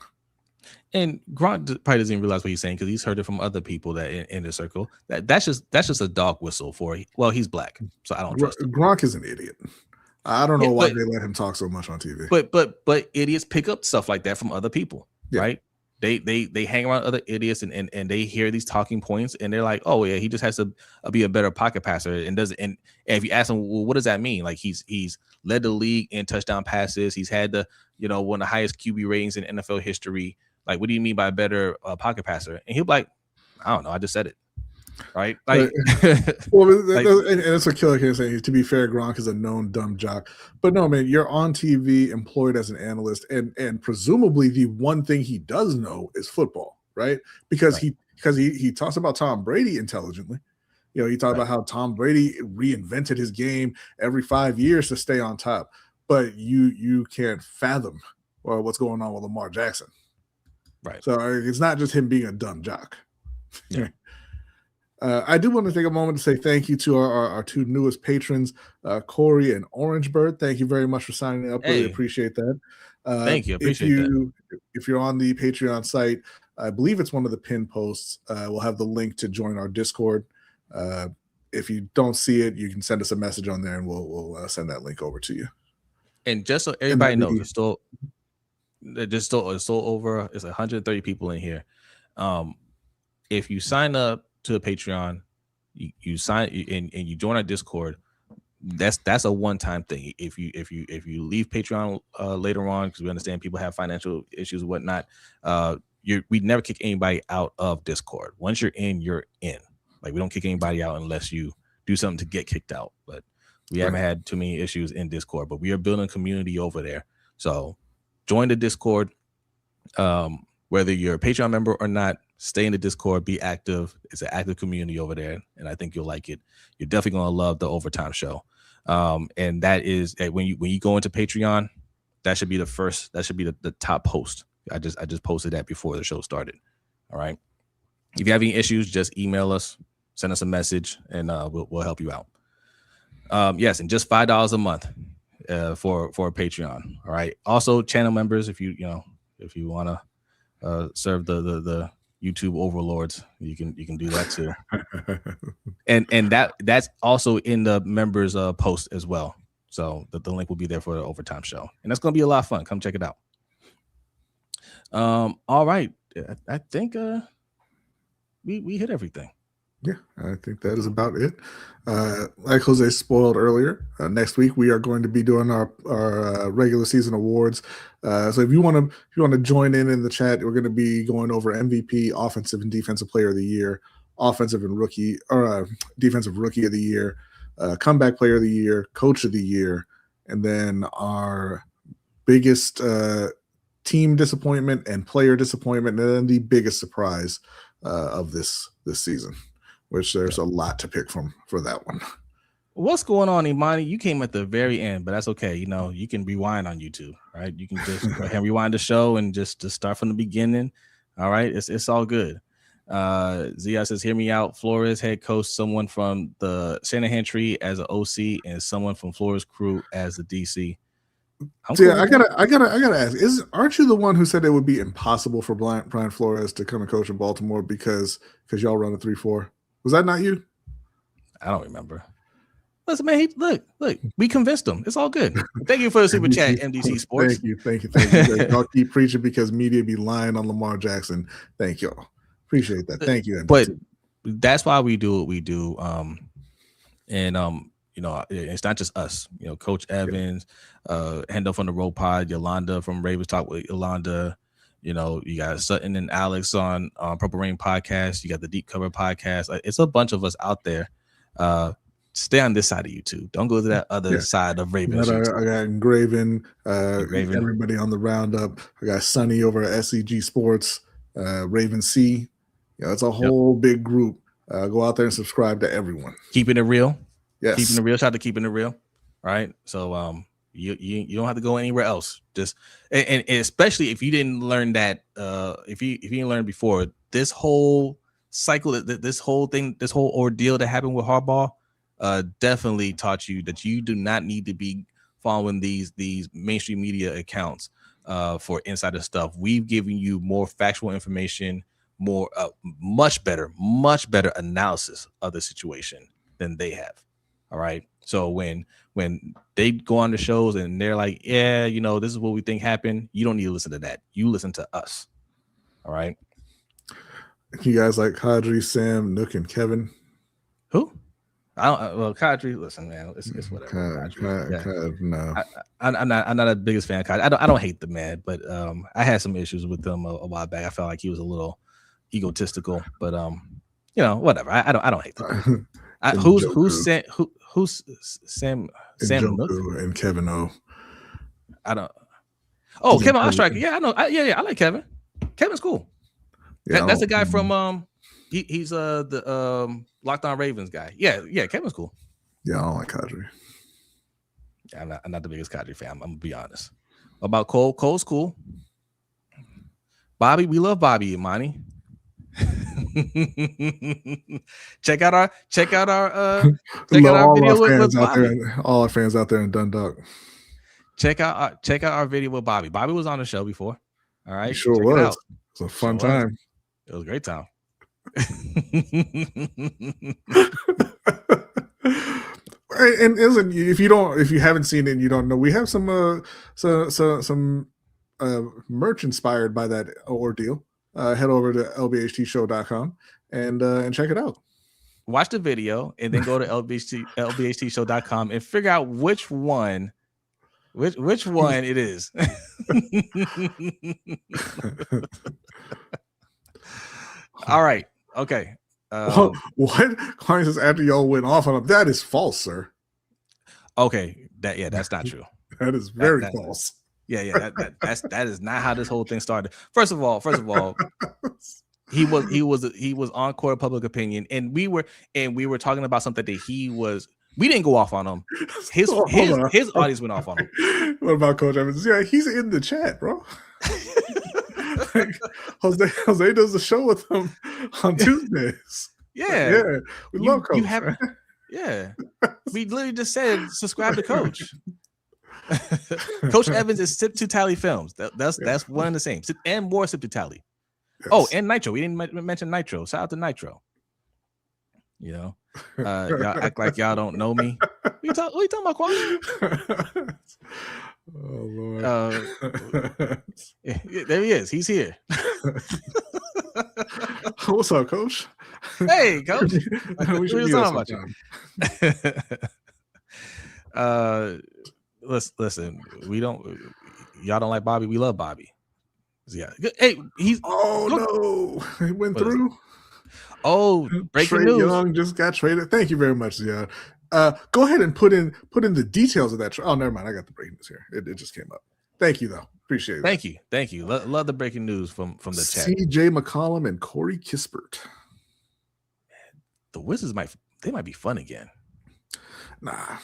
And Gronk probably doesn't even realize what he's saying because he's heard it from other people that in the circle. That's just a dog whistle for. Well, he's black, so I don't trust him. Gronk is an idiot. I don't know why they let him talk so much on TV. But idiots pick up stuff like that from other people, right? They hang around other idiots and they hear these talking points and they're like, oh yeah, he just has to be a better pocket passer and doesn't. And if you ask him, well, what does that mean? Like he's led the league in touchdown passes. He's had the one of the highest QB ratings in NFL history. Like, what do you mean by a better pocket passer? And he'll be like, I don't know, I just said it. Right? Like, and it's a killer here saying, to be fair, Gronk is a known dumb jock. But no, man, you're on TV employed as an analyst, and presumably the one thing he does know is football, right? Because he talks about Tom Brady intelligently. He talked about how Tom Brady reinvented his game every 5 years to stay on top. But you can't fathom what's going on with Lamar Jackson. Right. So it's not just him being a dumb jock. Yeah. I do want to take a moment to say thank you to our two newest patrons, Corey and Orangebird. Thank you very much for signing up. Really appreciate that. Thank you. Appreciate that. If you're on the Patreon site, I believe it's one of the pinned posts. We'll have the link to join our Discord. If you don't see it, you can send us a message on there, and we'll send that link over to you. And just so everybody knows, it's still over. It's 130 people in here. If you sign up to a Patreon, you sign and you join our Discord, that's a one-time thing. If you leave Patreon later on, because we understand people have financial issues and whatnot, we never kick anybody out of Discord. Once you're in, you're in. Like, we don't kick anybody out unless you do something to get kicked out. But we haven't had too many issues in Discord, but we are building a community over there. So join the Discord, whether you're a Patreon member or not. Stay in the Discord, be active. It's an active community over there, and I think you'll like it. You're definitely going to love the Overtime Show. And that is when you go into Patreon, that should be the first. That should be the top post. I just posted that before the show started. All right. If you have any issues, just email us, send us a message, and we'll help you out. Yes, and just $5 a month for a Patreon. All right. Also, channel members, if you want to serve the YouTube overlords, you can do that too. and that's also in the members post as well. So the link will be there for the Overtime Show, and that's going to be a lot of fun. Come check it out. All right, I think we hit everything. Yeah, I think that is about it. Like Jose spoiled earlier, next week we are going to be doing our regular season awards. So if you want to join in the chat, we're going to be going over MVP, offensive and defensive player of the year, offensive and rookie or defensive rookie of the year, comeback player of the year, coach of the year, and then our biggest team disappointment and player disappointment, and then the biggest surprise of this season. Which there's a lot to pick from for that one. What's going on, Imani? You came at the very end, but that's okay. You can rewind on YouTube, right? You can just go ahead and rewind the show and just start from the beginning. All right, it's all good. Zia says, "Hear me out." Flores head coach, someone from the Shanahan tree as an OC, and someone from Flores crew as the DC. I'm So cool yeah, with I gotta ask. Aren't you the one who said it would be impossible for Brian Flores to come and coach in Baltimore because y'all run a 3-4? Was that not you? I don't remember. Listen, man. Look. We convinced him. It's all good. Thank you for the super chat, MDC Sports. Thank you. Y'all keep preaching because media be lying on Lamar Jackson. Thank y'all. Appreciate that. Thank you, MDC. But that's why we do what we do. It's not just us. Coach Evans, Hendo from the Road Pod, Yolanda from Ravens Talk with Yolanda. You got Sutton and Alex on Purple Rain Podcast. You got the Deep Cover Podcast. It's a bunch of us out there. Stay on this side of YouTube. Don't go to that other side of Ravens. I got Engraven, everybody on the roundup. I got Sonny over at SEG Sports, Raven C. It's a whole big group. Go out there and subscribe to everyone. Keeping it real. Yes. Keeping it real. Shout out to Keeping It Real. Right. So you don't have to go anywhere else. Just and especially if you didn't learn that, if you didn't learn before, this whole cycle, this whole thing, this whole ordeal that happened with Harbaugh, definitely taught you that you do not need to be following these mainstream media accounts for insider stuff. We've given you more factual information, more much better analysis of the situation than they have. All right. So when they go on the shows and they're like, yeah, this is what we think happened, you don't need to listen to that. You listen to us. All right. You guys like Kadri, Sam, Nook, and Kevin? Who? Kadri, listen, man, it's whatever. No, I'm not the biggest fan of Kadri. I don't hate the man, but I had some issues with him a while back. I felt like he was a little egotistical, but whatever. I don't hate the man. Who's Sam Nook and Kevin O? I don't. Oh, Kevin Ostrike. Yeah, I know. I like Kevin. Kevin's cool. Yeah, that's the guy from he's the Locked On Ravens guy. Yeah, Kevin's cool. Yeah, I don't like Kadri. Yeah, I'm not the biggest Kadri fan. I'm gonna be honest. About Cole. Cole's cool. Bobby, we love Bobby, Imani. check out our video with Bobby. All our fans out there in Dundalk. Check out our video with Bobby. Bobby was on the show before. All right, sure was. It was a fun time. It was a great time. And if you haven't seen it and you don't know, we have some merch inspired by that ordeal. Head over to LBHTShow.com and check it out. Watch the video and then go to LBHTShow.com and figure out which one it is. All right. Okay. What? Klein says after y'all went off on him. That is false, sir. Okay. That's not true. That is very false. Yeah. That is not how this whole thing started. First of all, he was on Court of Public Opinion, and we were talking about something that he was. We didn't go off on him. His audience went off on him. What about Coach Evans? Yeah, he's in the chat, bro. Jose does the show with him on Tuesdays. Yeah, we love Coach. We literally just said subscribe to Coach. Coach Evans is Sip to Tally Films. That's one and the same. And more Sip to Tally. Yes. Oh, and Nitro. We didn't mention Nitro. Shout out to Nitro. Y'all act like y'all don't know me. What you talking about, Quan? Oh Lord. There he is. He's here. What's up, Coach? Hey, Coach. We should be talking about you. Listen, y'all don't like Bobby. We love Bobby. Yeah. Hey, he's. Oh no, he went through. Oh, breaking Trae news. Young just got traded. Thank you very much, Zion. Go ahead and put in the details of that. Oh, never mind. I got the breaking news here. It just came up. Thank you, though. Appreciate it. Thank you. Love the breaking news from the chat. CJ McCollum and Corey Kispert. The Wizards might be fun again. Nah.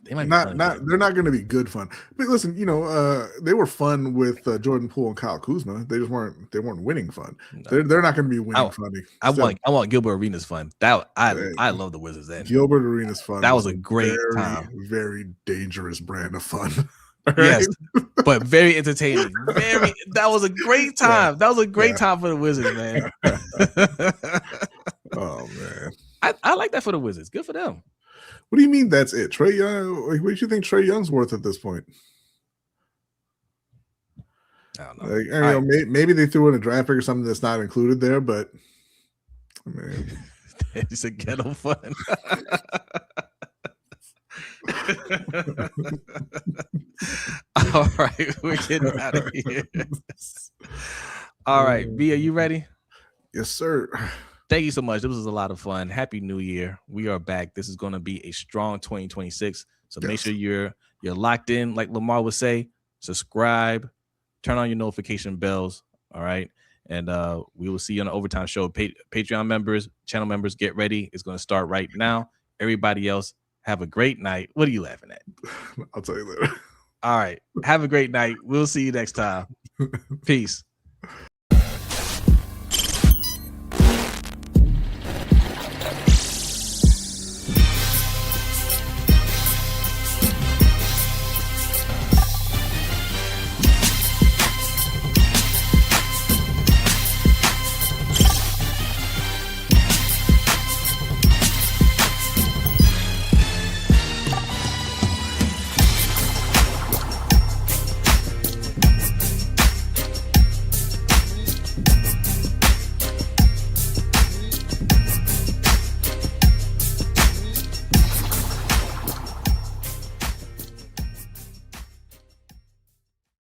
They might they're not going to be good fun. But listen, they were fun with Jordan Poole and Kyle Kuzma. They just weren't winning fun. No. They're not going to be winning funny. I want Gilbert Arenas fun. I love the Wizards then. Gilbert Arenas fun. That was a great time. Very dangerous brand of fun. Right? Yes, but very entertaining. That was a great time. Yeah. That was a great time for the Wizards, man. Oh man, I like that for the Wizards. Good for them. what do you mean that's it? Trae Young, what do you think Trae Young's worth at this point? I don't know. Like, I don't know, maybe they threw in a draft pick or something that's not included there, but I mean, it's a ghetto fun. All right, we're getting out of here. All right, B, are you ready? Yes, sir. Thank you so much. This was a lot of fun. Happy New Year. We are back. This is going to be a strong 2026. So make sure you're locked in, like Lamar would say. Subscribe, turn on your notification bells. All right. And we will see you on the Overtime Show. Patreon members, channel members, get ready. It's going to start right now. Everybody else, have a great night. What are you laughing at? I'll tell you later. All right. Have a great night. We'll see you next time. Peace.